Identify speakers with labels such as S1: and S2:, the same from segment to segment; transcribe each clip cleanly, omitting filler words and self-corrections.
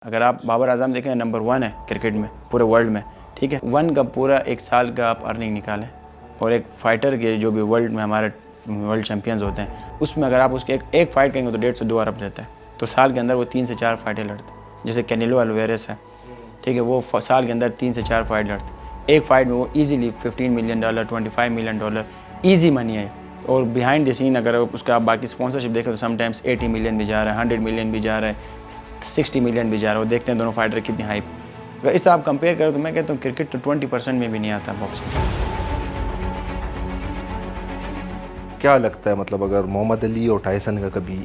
S1: اگر آپ بابر اعظم دیکھیں نمبر 1 ہے کرکٹ میں پورے ورلڈ میں، ٹھیک ہے، 1 کا پورا ایک سال کا آپ ارننگ نکالیں، اور ایک فائٹر کے جو بھی ورلڈ میں ہمارے ورلڈ چیمپئنز ہوتے ہیں اس میں اگر آپ اس کے ایک فائٹ کریں گے تو 1.5 سے 2 ارب رہتا ہے، تو سال کے اندر وہ 3 سے 4 فائٹیں لڑتے ہیں. جیسے کینیلو الویرس ہے، ٹھیک ہے، وہ سال کے اندر 3 سے 4 فائٹ لڑتے ہیں. ایک فائٹ میں وہ ایزیلی $15 ملین $25 ملین ایزی منی ہے. اور بیہائنڈ دی سین اگر اس کا آپ باقی اسپانسرشپ دیکھیں تو سم ٹائمس 80 ملین بھی جا رہا ہے، 100 ملین بھی جا رہا ہے، 60 ملین بھی جا رہا ہے. وہ دیکھتے ہیں دونوں فائٹر کتنی ہائپ. اگر اس طرح آپ کمپیئر کریں تو میں کہتا ہوں کرکٹ تو 20% میں بھی نہیں آتا باکسنگ.
S2: کیا لگتا ہے مطلب اگر محمد علی اور ٹائسن کا کبھی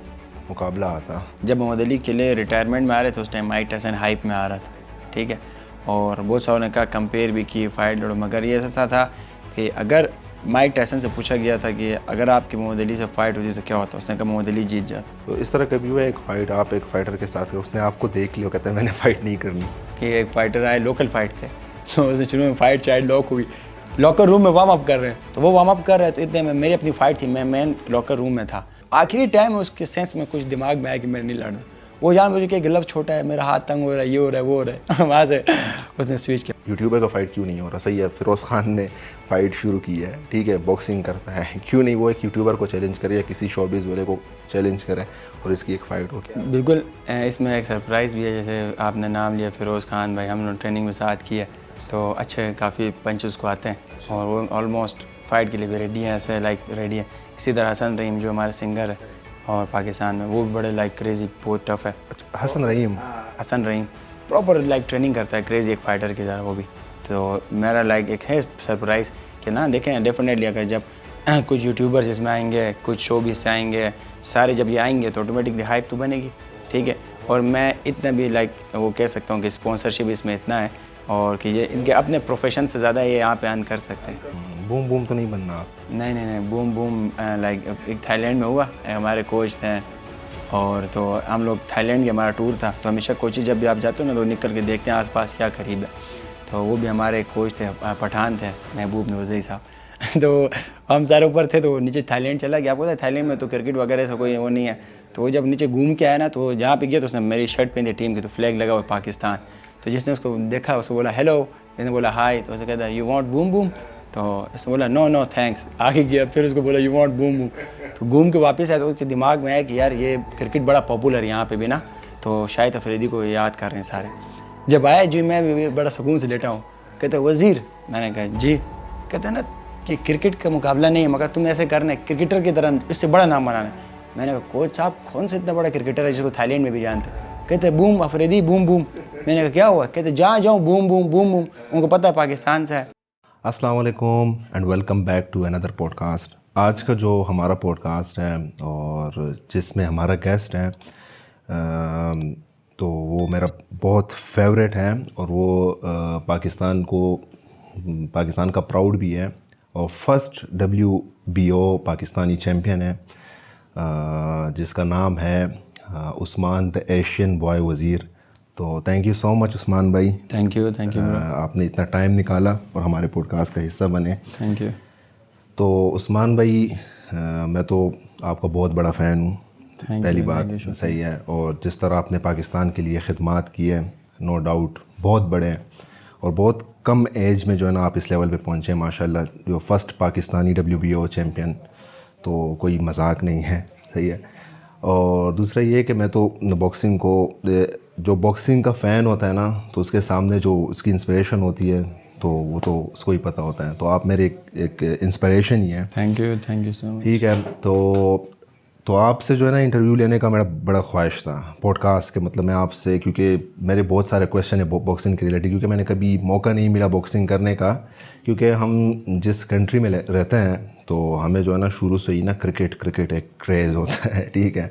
S2: مقابلہ آتا؟
S1: جب محمد علی کے لیے ریٹائرمنٹ میں آ رہے تھے اس ٹائم مائک ٹائسن ہائپ میں آ رہا تھا، ٹھیک ہے، اور بہت ساروں نے کہا کمپیئر بھی کی فائٹ لڑو، مگر یہ ایسا تھا کہ اگر مائک ٹائسن سے پوچھا گیا تھا کہ اگر آپ کی محمد علی سے فائٹ ہوتی تو کیا ہوتا، اس نے کہا محمد علی جیت جاتا.
S2: تو اس طرح کبھی ہوا ایک فائٹ آپ ایک فائٹر کے ساتھ اس نے آپ کو دیکھ لیا کہتا ہے میں نے فائٹ نہیں کرنی؟
S1: کہ ایک فائٹر آئے، لوکل فائٹ تھے، تو اس نے شروع میں فائٹ چائلڈ لاک ہوئی، لاکر روم میں وارم اپ کر رہے ہیں، تو وہ وارم اپ کر رہے تو اتنے میں میری اپنی فائٹ تھی، میں مین لاکر روم میں تھا. آخری ٹائم اس کے سینس میں کچھ دماغ میں آیا کہ میں نہیں لڑنا. وہ جان مجھے کہ گلو چھوٹا ہے، میرا ہاتھ تنگ ہو رہا ہے، یہ ہو رہا ہے وہ ہو رہا ہے. وہاں سے اس نے سوئچ کیا.
S2: یوٹیوبر کا فائٹ کیوں نہیں ہو رہا؟ صحیح ہے، فیروز خان نے فائٹ شروع کی ہے، ٹھیک ہے، باکسنگ کرتا ہے، کیوں نہیں وہ ایک یوٹیوبر کو چیلنج کرے یا کسی شوبیز والے کو چیلنج کرے اور اس کی ایک فائٹ ہو؟
S1: بالکل، اس میں ایک سرپرائز بھی ہے. جیسے آپ نے نام لیا فیروز خان بھائی، ہم نے ٹریننگ میں ساتھ کی ہے، تو اچھے کافی پنچز کو آتے ہیں اور وہ آلموسٹ فائٹ کے لیے بھی ریڈی ہیں، ایسے لائک ریڈی ہیں. اسی طرح حسن رحیم جو ہمارے سنگر ہے اور پاکستان میں، وہ بھی بڑے لائک کریزی، بہت ٹف ہے.
S2: حسن
S1: رحیم پراپر لائک ٹریننگ کرتا ہے، کریزی ایک فائٹر کی طرح وہ بھی. تو میرا لائک ایک ہے سرپرائز کہ نا دیکھیں ڈیفینیٹلی اگر جب کچھ یوٹیوبرز اس میں آئیں گے، کچھ شوبیز سے آئیں گے، سارے جب یہ آئیں گے تو آٹومیٹکلی ہائپ تو بنے گی، ٹھیک ہے. اور میں اتنا بھی لائک وہ کہہ سکتا ہوں کہ اسپانسرشپ اس میں اتنا ہے اور کہ یہ ان کے اپنے پروفیشن سے زیادہ یہ یہاں پہ ارن کر سکتے ہیں.
S2: بوم بوم تو نہیں بننا آپ؟
S1: نہیں، بوم بوم لائک ایک تھائی لینڈ میں ہوا، ہمارے کوچ تھے اور تو ہم لوگ تھائی لینڈ کے ہمارا ٹور تھا، تو ہمیشہ کوچز جب بھی آپ جاتے ہو نا تو نکل کے دیکھتے ہیں آس پاس کیا قریب ہے. تو وہ بھی ہمارے کوچ تھے، پٹھان تھے، محبوب نوزئی صاحب. تو ہم سارے اوپر تھے، تو وہ نیچے تھائی لینڈ چلا گیا. آپ کو پتہ ہے تھائی لینڈ میں تو کرکٹ وغیرہ سے کوئی وہ نہیں ہے. تو وہ جب نیچے گھوم کے آیا نا تو جہاں پہ گیا تو اس نے میری شرٹ پہنی ٹیم کی، تو فلیگ لگا ہوا پاکستان. تو جس نے اس کو دیکھا اس کو بولا ہیلو، جس نے بولا ہائی، تو اسے کہتا ہے یو وانٹ بوم بوم، تو اس نے بولا نو تھینکس، آگے گیا. پھر اس کو بولا یو وانٹ بوم بوم، تو گھوم کے واپس آیا. تو اس کے دماغ میں آیا کہ یار یہ کرکٹ بڑا پاپولر ہے یہاں پہ بھی نا، تو شاہد افریدی کو یاد کر رہے ہیں سارے. جب آیا جی میں بھی بڑا سکون سے لیٹا ہوں. کہتے وزیر، میں نے کہا جی. کہتے ہیں نا کہ کرکٹ کا مقابلہ نہیں ہے مگر تم ایسے کرنا ہے کرکٹر کی طرح، اس سے بڑا نام بنانا ہے. میں نے کہا کوچ صاحب کون سے اتنا بڑا کرکٹر ہے جس کو تھائی لینڈ میں بھی جانتے؟ کہتے بوم افریدی بوم بوم. میں نے کہا کیا ہوا؟ کہتے جہاں جاؤں بوم بوم بوم بوم، ان کو پتہ ہے پاکستان سے ہے.
S2: السلام علیکم اینڈ ویلکم بیک ٹو اندر پوڈ کاسٹ. آج کا جو ہمارا پوڈ کاسٹ ہے اور جس میں ہمارا گیسٹ ہے تو وہ میرا بہت فیوریٹ ہے اور وہ پاکستان کا پراؤڈ بھی ہے اور فرسٹ WBO پاکستانی چیمپئن ہے، جس کا نام ہے عثمان دا ایشین بوائے وزیر. تو تھینک یو سو مچ عثمان بھائی،
S1: تھینک یو
S2: آپ نے اتنا ٹائم نکالا اور ہمارے پوڈ کاسٹ کا حصہ بنے.
S1: Thank you.
S2: تو عثمان بھائی میں تو آپ کا بہت بڑا فین ہوں، پہلی بات صحیح ہے، اور جس طرح آپ نے پاکستان کے لیے خدمات کی ہے نو ڈاؤٹ بہت بڑے ہیں اور بہت کم ایج میں جو ہے نا آپ اس لیول پہ پہنچے ہیں ماشاءاللہ، جو فرسٹ پاکستانی WBO چیمپئن، تو کوئی مذاق نہیں ہے، صحیح ہے. اور دوسرا یہ کہ میں تو باکسنگ کو، جو باکسنگ کا فین ہوتا ہے نا تو اس کے سامنے جو اس کی انسپریشن ہوتی ہے تو وہ تو اس کو ہی پتہ ہوتا ہے. تو آپ میرے ایک انسپریشن ہی ہیں.
S1: تھینک یو سو مچ.
S2: ٹھیک ہے، تو آپ سے جو ہے نا انٹرویو لینے کا میرا بڑا خواہش تھا پوڈ کاسٹ کے، مطلب میں آپ سے، کیونکہ میرے بہت سارے کویشچن ہیں باکسنگ کے ریلیٹڈ، کیونکہ میں نے کبھی موقع نہیں ملا باکسنگ کرنے کا، کیونکہ ہم جس کنٹری میں رہتے ہیں تو ہمیں جو ہے نا شروع سے ہی نا کرکٹ ایک کریز ہوتا ہے، ٹھیک ہے.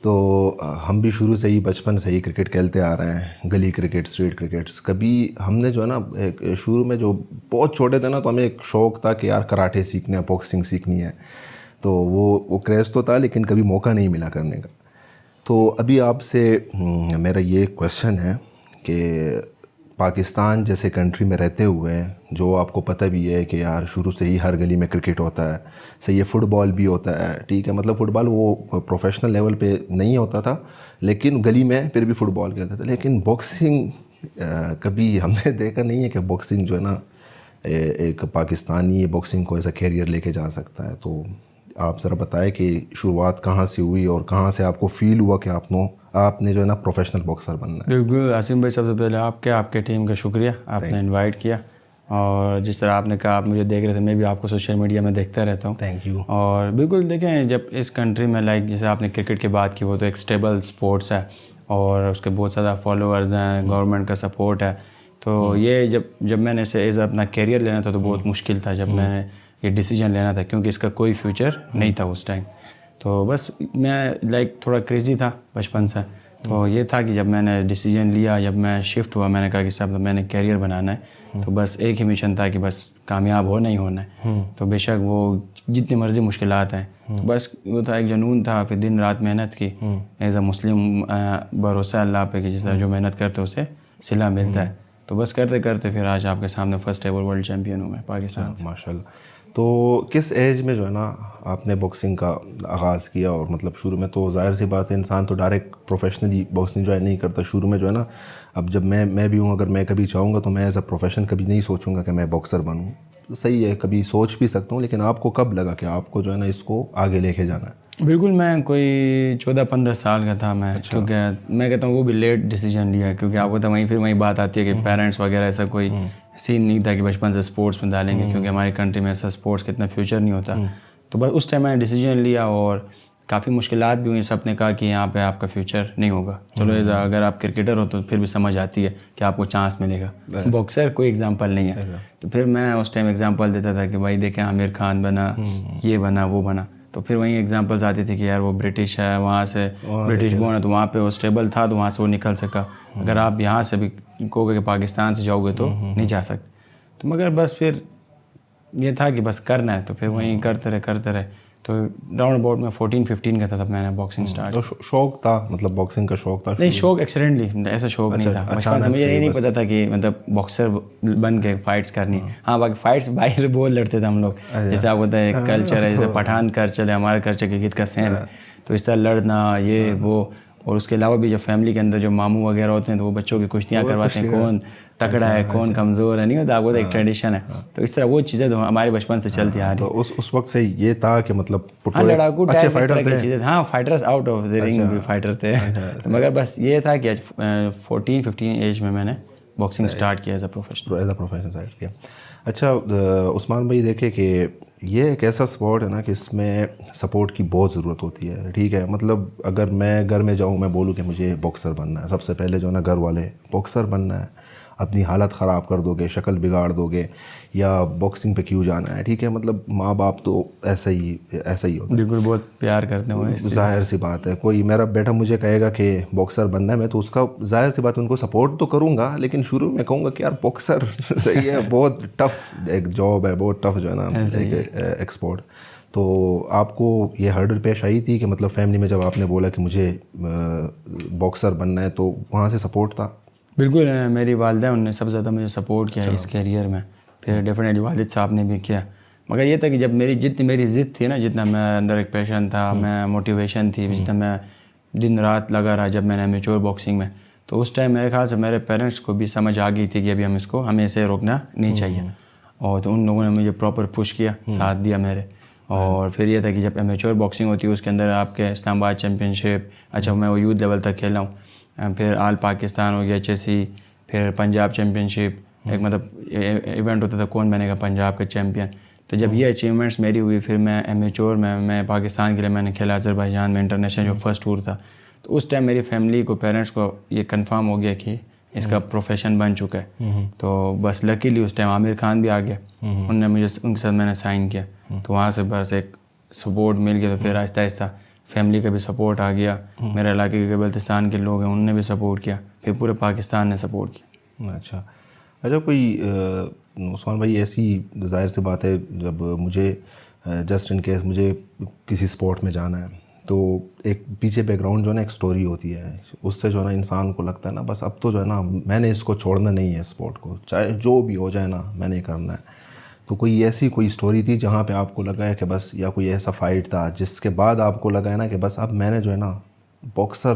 S2: تو ہم بھی شروع سے ہی بچپن سے ہی کرکٹ کھیلتے آ رہے ہیں، گلی کرکٹ، اسٹریٹ کرکٹس. کبھی ہم نے جو ہے نا ایک شروع میں جو بہت چھوٹے تھے نا تو ہمیں ایک شوق تھا کہ یار کراٹے سیکھنا ہے، باکسنگ سیکھنی ہے، تو وہ کریز تو تھا لیکن کبھی موقع نہیں ملا کرنے کا. تو ابھی آپ سے میرا یہ کویشچن ہے کہ پاکستان جیسے کنٹری میں رہتے ہوئے جو آپ کو پتہ بھی ہے کہ یار شروع سے ہی ہر گلی میں کرکٹ ہوتا ہے, صحیح ہے, فٹ بال بھی ہوتا ہے, ٹھیک ہے, مطلب فٹ بال وہ پروفیشنل لیول پہ نہیں ہوتا تھا لیکن گلی میں پھر بھی فٹ بال کھیلتے تھے. لیکن باکسنگ کبھی ہم نے دیکھا نہیں ہے کہ باکسنگ جو ہے نا ایک پاکستانی باکسنگ کو ایسا کیریئر لے کے جا سکتا ہے. تو آپ ذرا بتائیں کہ شروعات کہاں سے ہوئی اور کہاں سے آپ کو فیل ہوا کہ آپ نے جو ہے نا پروفیشنل باکسر بننا ہے.
S1: بالکل عاصم بھائی, سب سے پہلے آپ کے ٹیم کا شکریہ, آپ نے انوائٹ کیا, اور جس طرح آپ نے کہا آپ مجھے دیکھ رہے تھے, میں بھی آپ کو سوشل میڈیا میں دیکھتا رہتا ہوں.
S2: Thank you.
S1: اور بالکل دیکھیں, جب اس کنٹری میں لائک جیسے آپ نے کرکٹ کی بات کی, وہ تو ایک اسٹیبل اسپورٹس ہے اور اس کے بہت زیادہ فالوورز ہیں, گورنمنٹ کا سپورٹ ہے. تو یہ جب میں نے اسے ایز اپنا کیریئر لینا تھا تو بہت مشکل تھا جب میں نے یہ ڈیسیجن لینا تھا, کیونکہ اس کا کوئی فیوچر نہیں تھا اس ٹائم. تو بس میں لائک تھوڑا کریزی تھا بچپن سے, تو یہ تھا کہ جب میں نے ڈیسیجن لیا, جب میں شفٹ ہوا, میں نے کہا کہ صاحب میں نے کیریئر بنانا ہے, تو بس ایک ہی مشن تھا کہ بس کامیاب ہونا ہی ہونا ہے. تو بے شک وہ جتنی مرضی مشکلات ہیں, بس وہ تھا, ایک جنون تھا, پھر دن رات محنت کی ایز اے مسلم, بھروسہ اللہ پہ کہ جس طرح جو محنت کرتے اسے صلہ ملتا ہے. تو بس کرتے کرتے پھر آج آپ کے سامنے فرسٹ ایور ورلڈ چیمپئن ہوں میں پاکستان سے.
S2: ماشاء اللہ. تو کس ایج میں جو ہے نا آپ نے باکسنگ کا آغاز کیا؟ اور مطلب شروع میں تو ظاہر سی بات ہے انسان تو ڈائریکٹ پروفیشنلی باکسنگ جو ہے نہیں کرتا شروع میں جو ہے نا. اب جب میں بھی ہوں, اگر میں کبھی چاہوں گا تو میں ایز اے پروفیشن کبھی نہیں سوچوں گا کہ میں باکسر بنوں. صحیح ہے, کبھی سوچ بھی سکتا ہوں, لیکن آپ کو کب لگا کہ آپ کو جو ہے نا اس کو آگے لے کے جانا ہے؟
S1: بالکل, میں کوئی 14-15 سال کا تھا میں, کیونکہ میں کہتا ہوں وہ بھی لیٹ ڈیسیجن لیا, کیونکہ آپ کو تو وہیں بات آتی ہے کہ پیرنٹس وغیرہ ایسا کوئی سین نہیں تھا کہ بچپن سے اسپورٹس میں ڈالیں گے, کیونکہ ہماری کنٹری میں ایسا اسپورٹس کا اتنا فیوچر نہیں ہوتا. تو بس اس ٹائم میں نے ڈیسیجن لیا اور کافی مشکلات بھی ہوئیں. سب نے کہا کہ یہاں پہ آپ کا فیوچر نہیں ہوگا. چلو اگر آپ کرکٹر ہو تو پھر بھی سمجھ آتی ہے کہ آپ کو چانس ملے گا, باکسر کوئی ایگزامپل نہیں ہے. تو پھر میں اس ٹائم ایگزامپل دیتا تھا کہ بھائی دیکھیں عامر خان بنا, یہ بنا, وہ بنا. تو پھر وہیں ایگزامپلز آتی تھی کہ یار وہ برٹش ہے, وہاں سے برٹش بورن ہے, تو وہاں پہ وہ اسٹیبل تھا تو وہاں سے وہ نکل سکا. اگر آپ یہاں سے بھی کہو گے کہ پاکستان سے جاؤ گے تو نہیں جا سکتے. تو مگر بس پھر یہ تھا کہ بس کرنا ہے, تو پھر وہیں کرتے رہے. تو راؤنڈ اباؤٹ میں 14-15 کا تھا تب میں نے باکسنگ اسٹارٹ.
S2: تو شوق تھا, مطلب باکسنگ کا شوق تھا؟
S1: نہیں, شوق ایکسیڈنٹلی, ایسا شوق نہیں تھا. بچپن سے مجھے یہ نہیں پتا تھا کہ مطلب باکسر بن کے فائٹس کرنی ہے. ہاں باقی فائٹس باہر بہت لڑتے تھے ہم لوگ, جیسے آپ ہوتا ہے کلچر ہے, جیسے پٹھان کلچر ہے, ہمارا کلچر کرکٹ کا سیم ہے. تو اس طرح لڑنا یہ وہ, اور اس کے علاوہ بھی جب فیملی کے اندر جو ماموں وغیرہ ہوتے ہیں تو وہ بچوں کی کشتیاں کرواتے ہیں, کون تکڑا ہے کون کمزور ہے, نہیں ہوتا, آپ کو ایک ٹریڈیشن ہے. تو اس طرح وہ چیزیں تو ہمارے بچپن سے چلتی آ رہی.
S2: تو اس وقت سے یہ تھا کہ مطلب
S1: لڑاکو ٹائپ اس طرح کی چیزیں, ہاں فائٹرز آؤٹ آف دی رنگ بھی فائٹر تھے. مگر بس یہ تھا کہ 14-15 ایج میں نے باکسنگ اسٹارٹ کیا ایز اے پروفیشنل
S2: اسٹارٹ کیا. اچھا عثمان بھائی, دیکھیں کہ یہ ایک ایسا اسپورٹ ہے نا کہ اس میں سپورٹ کی بہت ضرورت ہوتی ہے, ٹھیک ہے. مطلب اگر میں گھر میں جاؤں, میں بولوں کہ مجھے باکسر بننا ہے, سب سے پہلے جو ہے نا گھر والے باکسر بننا ہے, اپنی حالت خراب کر دو گے, شکل بگاڑ دو گے, یا باکسنگ پہ کیوں جانا ہے, ٹھیک ہے. مطلب ماں باپ تو ایسا ہی ہوتا ہے,
S1: بالکل, بہت پیار کرتے ہیں.
S2: ظاہر سی بات ہے, کوئی میرا بیٹا مجھے کہے گا کہ باکسر بننا ہے, میں تو اس کا ظاہر سی بات ان کو سپورٹ تو کروں گا, لیکن شروع میں کہوں گا کہ یار باکسر صحیح ہے, بہت ٹف ایک جاب ہے, بہت ٹف جو ہے نا ایک اسپورٹ. تو آپ کو یہ ہرڈل پیش آئی تھی کہ مطلب فیملی میں جب آپ نے بولا کہ مجھے باکسر بننا ہے, تو وہاں سے سپورٹ تھا؟
S1: بالکل, میری والدہ ان نے سب سے زیادہ مجھے سپورٹ کیا اس کیریئر میں. پھر ڈیفینیٹلی والد صاحب نے بھی کیا. مگر یہ تھا کہ جب جتنی میری ضد تھی نا, جتنا میں اندر ایک پیشن تھا, میں موٹیویشن تھی, جتنا میں دن رات لگا رہا جب میں نے امیچور باکسنگ میں, تو اس ٹائم میرے خیال سے میرے پیرنٹس کو بھی سمجھ آ گئی تھی کہ ابھی ہمیں اسے روکنا نہیں چاہیے. اور تو ان لوگوں نے مجھے پراپر پش کیا, ساتھ دیا میرے. اور پھر یہ تھا کہ جب امیچور باکسنگ ہوتی ہے اس کے اندر آپ کے اسلام آباد چیمپئن شپ, اچھا میں وہ یوتھ لیول تک کھیلا ہوں, پھر آل پاکستان ہو گیا HSC, پھر پنجاب چیمپئن شپ, ایک مطلب ایونٹ ہوتا تھا کون بنے گا پنجاب کا چیمپئن. تو جب یہ اچیومنٹس میری ہوئی, پھر میں امیچور میں پاکستان کے لیے میں نے کھیلا آذربائیجان میں, انٹرنیشنل جو فرسٹ ٹور تھا. تو اس ٹائم میری فیملی کو, پیرنٹس کو یہ کنفرم ہو گیا کہ اس کا پروفیشن بن چکا ہے. تو بس لکیلی اس ٹائم عامر خان بھی آ گیا, ان نے مجھے ان کے ساتھ میں نے سائن کیا. تو وہاں سے بس ایک سپورٹ مل گیا. تو پھر آہستہ آہستہ فیملی کا بھی سپورٹ آ گیا, میرے علاقے کے بلتستان کے لوگ ہیں انہوں نے بھی سپورٹ کیا, پھر پورے پاکستان نے سپورٹ کیا.
S2: اچھا کوئی عثمان بھائی ایسی ظاہر سی بات ہے, جب مجھے جسٹ ان کیس مجھے کسی اسپورٹ میں جانا ہے, تو ایک پیچھے بیک گراؤنڈ جو ہے نا ایک سٹوری ہوتی ہے, اس سے جو ہے نا انسان کو لگتا ہے نا بس اب تو جو ہے نا میں نے اس کو چھوڑنا نہیں ہے اسپورٹ کو, چاہے جو بھی ہو جائے نا میں نے کرنا ہے. تو کوئی ایسی کوئی سٹوری تھی جہاں پہ آپ کو لگا ہے کہ بس, یا کوئی ایسا فائٹ تھا جس کے بعد آپ کو لگا ہے نا کہ بس اب میں نے جو ہے نا باکسر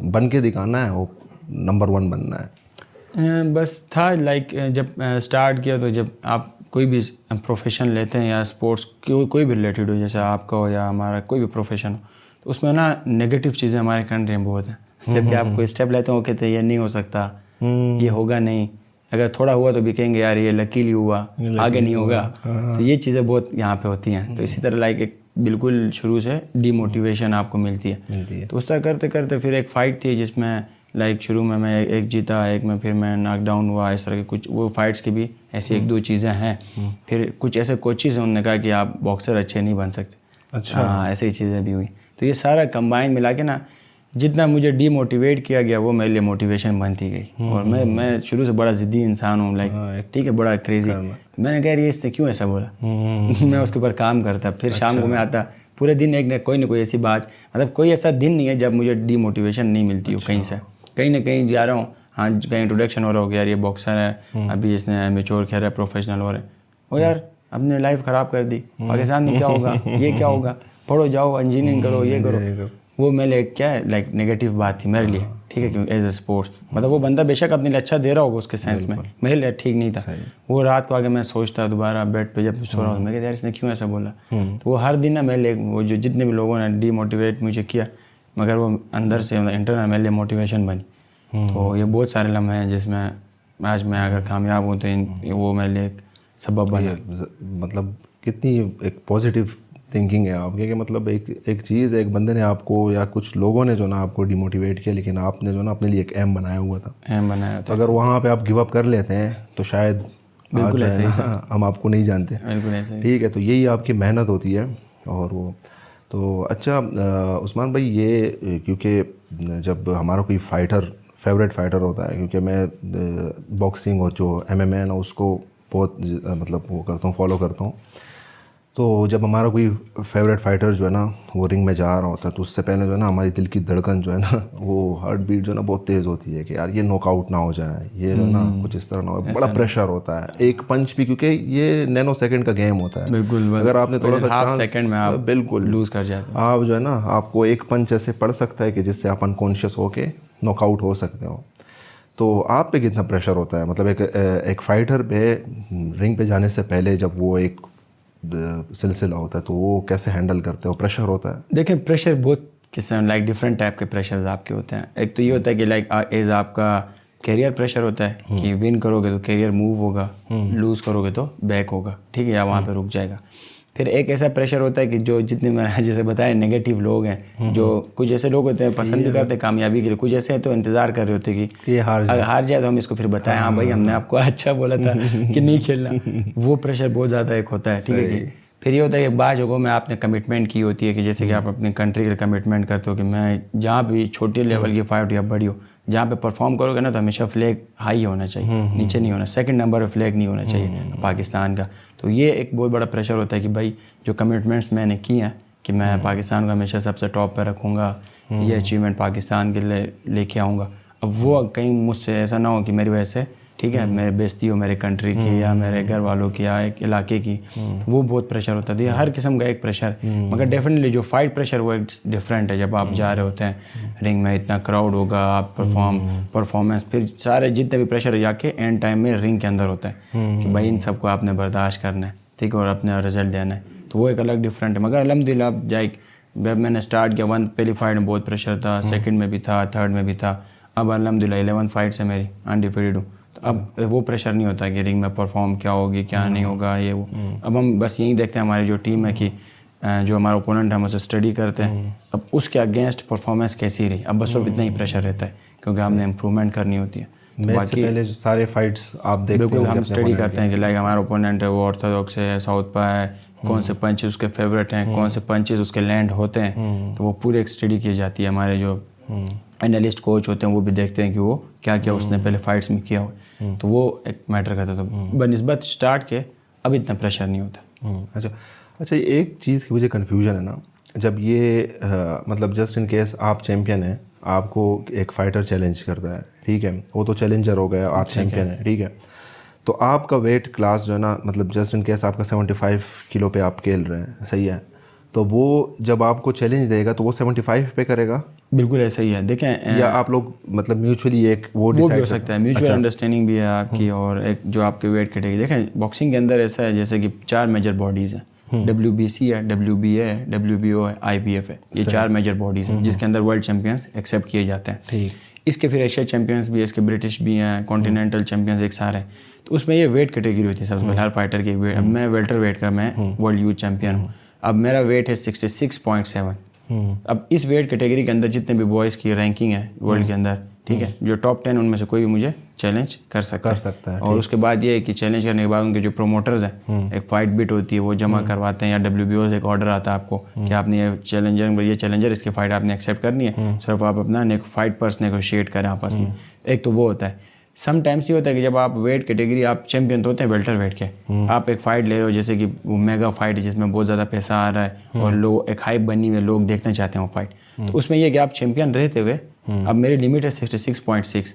S2: بن کے دکھانا ہے, وہ نمبر 1 بننا ہے؟
S1: بس تھا لائک جب اسٹارٹ کیا تو جب آپ کوئی بھی پروفیشن لیتے ہیں یا اسپورٹس کوئی بھی ریلیٹڈ ہو, جیسے آپ کا ہو یا ہمارا کوئی بھی پروفیشن ہو, تو اس میں نا نگیٹو چیزیں ہمارے کنٹری میں بہت ہیں. جب کہ آپ کوئی اسٹیپ لیتے ہیں وہ کہتے ہیں یہ نہیں ہو سکتا, یہ ہوگا نہیں, اگر تھوڑا ہوا تو بھی کہیں گے یار یہ لکیلی ہوا, آگے نہیں ہوگا. تو یہ چیزیں بہت یہاں پہ ہوتی ہیں. تو اسی طرح لائک ایک بالکل شروع سے ڈی موٹیویشن آپ کو ملتی ہے. تو اس طرح کرتے کرتے پھر ایک فائٹ تھی جس میں لائک شروع میں ایک جیتا, ایک میں پھر میں ناک ڈاؤن ہوا. اس طرح کے کچھ وہ فائٹس کی بھی ایسی 1-2 چیزیں ہیں. پھر کچھ ایسے کوچز ہیں, انہوں نے کہا کہ آپ باکسر اچھے نہیں بن سکتے. ہاں ایسی چیزیں بھی ہوئی. تو یہ سارا کمبائن ملا کے نا جتنا مجھے ڈی موٹیویٹ کیا گیا وہ میرے لیے موٹیویشن بنتی گئی. اور میں شروع سے بڑا ضدی انسان ہوں, لائک ٹھیک ہے بڑا کریزی. میں نے کہا یہ اس نے کیوں ایسا بولا, میں اس کے اوپر کام کرتا. پھر شام کو میں آتا, پورے دن ایک نہ کوئی ایسی بات, مطلب کوئی ایسا دن نہیں ہے جب مجھے ڈی موٹیویشن نہیں ملتی ہو. کہیں سے کہیں نہ کہیں جا رہا ہوں, ہاں کہیں انٹروڈکشن ہو رہا ہو کہ یار یہ باکسر ہے, ابھی اس نے میچور کھیل رہا ہے, پروفیشنل ہو رہا ہے. وہ یار اپنے لائف خراب کر دی, پاکستان میں کیا ہوگا, یہ کیا ہوگا, پڑھو جاؤ انجینئرنگ کرو, یہ کرو. وہ میرے لیے کیا ہے لائک نگیٹو بات تھی میرے لیے, ٹھیک ہے, کیونکہ ایز اے اسپورٹس مطلب وہ بندہ بے شک اپنے لیے اچھا دے رہا ہوگا اس کے سینس میں, میرے لیے ٹھیک نہیں تھا. وہ رات کو آگے میں سوچتا دوبارہ بیڈ پہ جب سو رہا ہوں, میں کہتا یار اس نے کیوں ایسا بولا. تو وہ ہر دن نا میرے لیے وہ جو جتنے بھی لوگوں نے ڈی موٹیویٹ مجھے کیا, مگر وہ اندر سے انٹرنل میرے لیے موٹیویشن بنی. تو یہ بہت سارے لمحے ہیں جس میں آج میں اگر کامیاب ہوں تو وہ میرے لیے ایک سبب بنا.
S2: مطلب کتنی ایک پازیٹیو تھنکنگ ہے آپ کی, کہ مطلب ایک چیز ایک بندے نے آپ کو یا کچھ لوگوں نے جو نا آپ کو ڈی موٹیویٹ کیا, لیکن آپ نے جو نا اپنے لیے ایک ایم بنایا ہوا تھا. تو اگر وہاں پہ آپ گیو اپ کر لیتے ہیں تو شاید
S1: بالکل ایسے
S2: ہم آپ کو نہیں جانتے.
S1: بالکل ایسے
S2: ٹھیک ہے, تو یہی آپ کی محنت ہوتی ہے. اور وہ تو اچھا عثمان بھائی, یہ کیونکہ جب ہمارا کوئی فیوریٹ فائٹر ہوتا ہے, کیونکہ میں باکسنگ اور جو MMA ہے نا اس کو بہت مطلب وہ کرتا ہوں, فالو کرتا ہوں. تو جب ہمارا کوئی فیوریٹ فائٹر جو ہے نا وہ رنگ میں جا رہا ہوتا ہے, تو اس سے پہلے جو ہے نا ہماری دل کی دھڑکن جو ہے نا وہ ہارٹ بیٹ جو ہے نا بہت تیز ہوتی ہے کہ یار یہ ناک آؤٹ نہ ہو جائے, یہ جو ہے نا کچھ اس طرح نہ ہو. بڑا پریشر ہوتا ہے ایک پنچ بھی, کیونکہ یہ نینو سیکنڈ کا گیم ہوتا ہے.
S1: بالکل,
S2: اگر آپ نے تھوڑا سا
S1: ہاف سیکنڈ میں آپ
S2: بالکل
S1: لوز کر جاتے ہیں.
S2: آپ جو ہے نا آپ کو ایک پنچ ایسے پڑ سکتا ہے کہ جس سے آپ انکانشیس ہو کے ناک آؤٹ ہو سکتے ہو. تو آپ پہ کتنا پریشر ہوتا ہے, مطلب ایک فائٹر پہ رنگ پہ جانے سے پہلے جب وہ ایک سلسلہ ہوتا ہے تو وہ کیسے ہینڈل کرتے ہو, پریشر ہوتا ہے؟
S1: دیکھیں پریشر بہت قسم لائک ڈفرینٹ ٹائپ کے پریشرز آپ کے ہوتے ہیں. ایک تو یہ ہوتا ہے کہ لائک ایز آپ کا کیریئر پریشر ہوتا ہے کہ ون کرو گے تو کیریئر موو ہوگا, لوز کرو گے تو بیک ہوگا, ٹھیک ہے, یا وہاں پہ رک جائے گا. پھر ایک ایسا پریشر ہوتا ہے کہ جو جتنے میں جیسے بتایا نگیٹیو لوگ ہیں, جو کچھ ایسے لوگ ہوتے ہیں پسند بھی کرتے ہیں کامیابی کے لیے, کچھ ایسے ہیں تو انتظار کر رہے ہوتے ہیں کہ اگر ہار جائے تو ہم اس کو پھر بتائیں ہاں بھائی ہم نے آپ کو اچھا بولا تھا کہ نہیں کھیلنا. وہ پریشر بہت زیادہ ایک ہوتا ہے, ٹھیک ہے. کہ پھر یہ ہوتا ہے کہ بعض جگہوں میں آپ نے کمٹمنٹ کی ہوتی ہے, کہ جیسے کہ آپ اپنی کنٹری کے لیے کمٹمنٹ کرتے ہو کہ میں جہاں بھی چھوٹے لیول کی فائٹ یا بڑی ہو جہاں پہ پرفارم کرو گے نا تو ہمیشہ فلیگ ہائی ہونا چاہیے, نیچے نہیں ہونا, سیکنڈ نمبر پہ فلیگ نہیں ہونا چاہیے پاکستان کا. تو یہ ایک بہت بڑا پریشر ہوتا ہے کہ بھائی جو کمٹمنٹس میں نے کی ہیں کہ میں پاکستان کو ہمیشہ سب سے ٹاپ پہ رکھوں گا, یہ اچیومنٹ پاکستان کے لیے لے کے آؤں گا, اب وہ کہیں مجھ سے ایسا نہ ہو کہ میری وجہ سے ٹھیک ہے میں بےزتی ہو میرے کنٹری کی یا میرے گھر والوں کی یا ایک علاقے کی. وہ بہت پریشر ہوتا ہے. یہ ہر قسم کا ایک پریشر, مگر ڈیفینیٹلی جو فائٹ پریشر وہ ایک ڈفرینٹ ہے. جب آپ جا رہے ہوتے ہیں رنگ میں, اتنا کراؤڈ ہوگا, آپ پرفارمنس, پھر سارے جتنے بھی پریشر جا کے اینڈ ٹائم میں رنگ کے اندر ہوتا ہے کہ بھائی ان سب کو آپ نے برداشت کرنا ہے, ٹھیک ہے, اور اپنا رزلٹ دینا ہے. تو وہ ایک الگ ڈفرینٹ ہے. مگر الحمدللہ اب جائے جب میں نے اسٹارٹ کیا پہلی فائٹ میں بہت پریشر تھا, سیکنڈ میں بھی تھا, تھرڈ میں بھی تھا. اب الحمدللہ 11 فائٹس ہے میری, انڈیفیٹڈ ہوں. تو اب وہ پریشر نہیں ہوتا کہ رنگ میں پرفارم کیا ہوگی کیا نہیں ہوگا یہ وہ. اب ہم بس یہی دیکھتے ہیں ہماری جو ٹیم ہے کہ جو ہمارا اوپوننٹ ہے ہم اسے اسٹڈی کرتے ہیں, اب اس کے اگینسٹ پرفارمنس کیسی رہی, اب بس وہ اتنا ہی پریشر رہتا ہے کیونکہ ہم نے امپرومنٹ کرنی ہوتی ہے.
S2: میچ سے پہلے سارے فائٹس آپ دیکھتے ہیں,
S1: بالکل ہم اسٹڈی کرتے ہیں کہ لائک ہمارا اوپوننٹ ہے وہ آرتھوڈاکس ہے, ساؤتھ پا ہے, کون سے پنچز اس کے فیوریٹ ہیں, کون سے پنچز اس کے لینڈ ہوتے ہیں. تو وہ پورے ایک اسٹڈی کی جاتی ہے. ہمارے جو انالسٹ کوچ ہوتے ہیں وہ بھی دیکھتے ہیں کہ وہ کیا کیا اس نے پہلے فائٹس میں کیا ہوا, تو وہ ایک میٹر کرتا تھا. بنسبت اسٹارٹ کے اب اتنا پریشر نہیں ہوتا.
S2: اچھا ایک چیز کی مجھے کنفیوژن ہے نا جب یہ مطلب جسٹ ان کیس آپ چیمپئن ہیں, آپ کو ایک فائٹر چیلنج کرتا ہے, ٹھیک ہے, وہ تو چیلنجر ہو گیا, آپ چیمپئن ہیں, ٹھیک ہے, تو آپ کا ویٹ کلاس جو ہے نا, مطلب جسٹ ان کیس آپ کا 75 کلو پہ آپ کھیل رہے ہیں, صحیح ہے, تو وہ جب آپ کو چیلنج دے گا تو وہ 75 پہ کرے گا؟
S1: بالکل ایسا ہی ہے. دیکھیں
S2: یا آپ لوگ مطلب میوچولی ایک وہ
S1: بھی
S2: ڈیسائڈ
S1: ہو سکتا ہے, میوچل انڈرسٹینڈنگ بھی ہے آپ کی, اور ایک جو آپ کے ویٹ کیٹیگری. دیکھیں باکسنگ کے اندر ایسا ہے جیسے کہ 4 میجر باڈیز ہیں, WBC ہے, WBA ہے, WBO ہے, IBF ہے, یہ 4 میجر باڈیز ہیں جس کے اندر ورلڈ چیمپئنس ایکسیپٹ کیے جاتے ہیں.
S2: ٹھیک,
S1: اس کے پھر ایشیا چیمپئنس بھی, اس کے برٹش بھی ہیں, کانٹیننٹل چیمپئنس ایک سارے ہیں. تو اس میں یہ ویٹ کیٹیگری ہوتی ہے سب سے پہلے ہر فائٹر کی. اب میں ویلٹر ویٹ کا میں ورلڈ یوتھ چیمپئن ہوں. اب میرا ویٹ ہے 66.7. اب اس ویٹ کیٹیگری کے اندر جتنے بھی بوائز کی رینکنگ ہے ورلڈ کے اندر, ٹھیک ہے, جو ٹاپ 10 ان میں سے کوئی بھی مجھے چیلنج کر سکتا ہے. اور اس کے بعد یہ ہے کہ چیلنج کرنے کے بعد ان کے جو پروموٹرز ہیں, ایک فائٹ بٹ ہوتی ہے, وہ جمع کرواتے ہیں, یا WBO سے ایک آرڈر آتا ہے آپ کو کہ آپ نے یہ چیلنجر اس کی فائٹ آپ نے ایکسیپٹ کرنی ہے, صرف آپ اپنا فائٹ پرس نیگوشیٹ کریں آپس میں. ایک تو وہ ہوتا ہے. سم ٹائمس یہ ہوتا ہے کہ جب آپ ویٹ کیٹیگری آپ چیمپئن تو ہوتے ہیں ویلٹر ویٹ کے, آپ ایک فائٹ لے رہے ہو جیسے کہ وہ میگا فائٹ ہے جس میں بہت زیادہ پیسہ آ رہا ہے اور لوگ ایک ہائپ بنی ہوئی ہے, لوگ دیکھنا چاہتے ہیں وہ فائٹ. تو اس میں یہ کہ آپ چیمپئن رہتے ہوئے اب میری لمٹ ہے 66.6,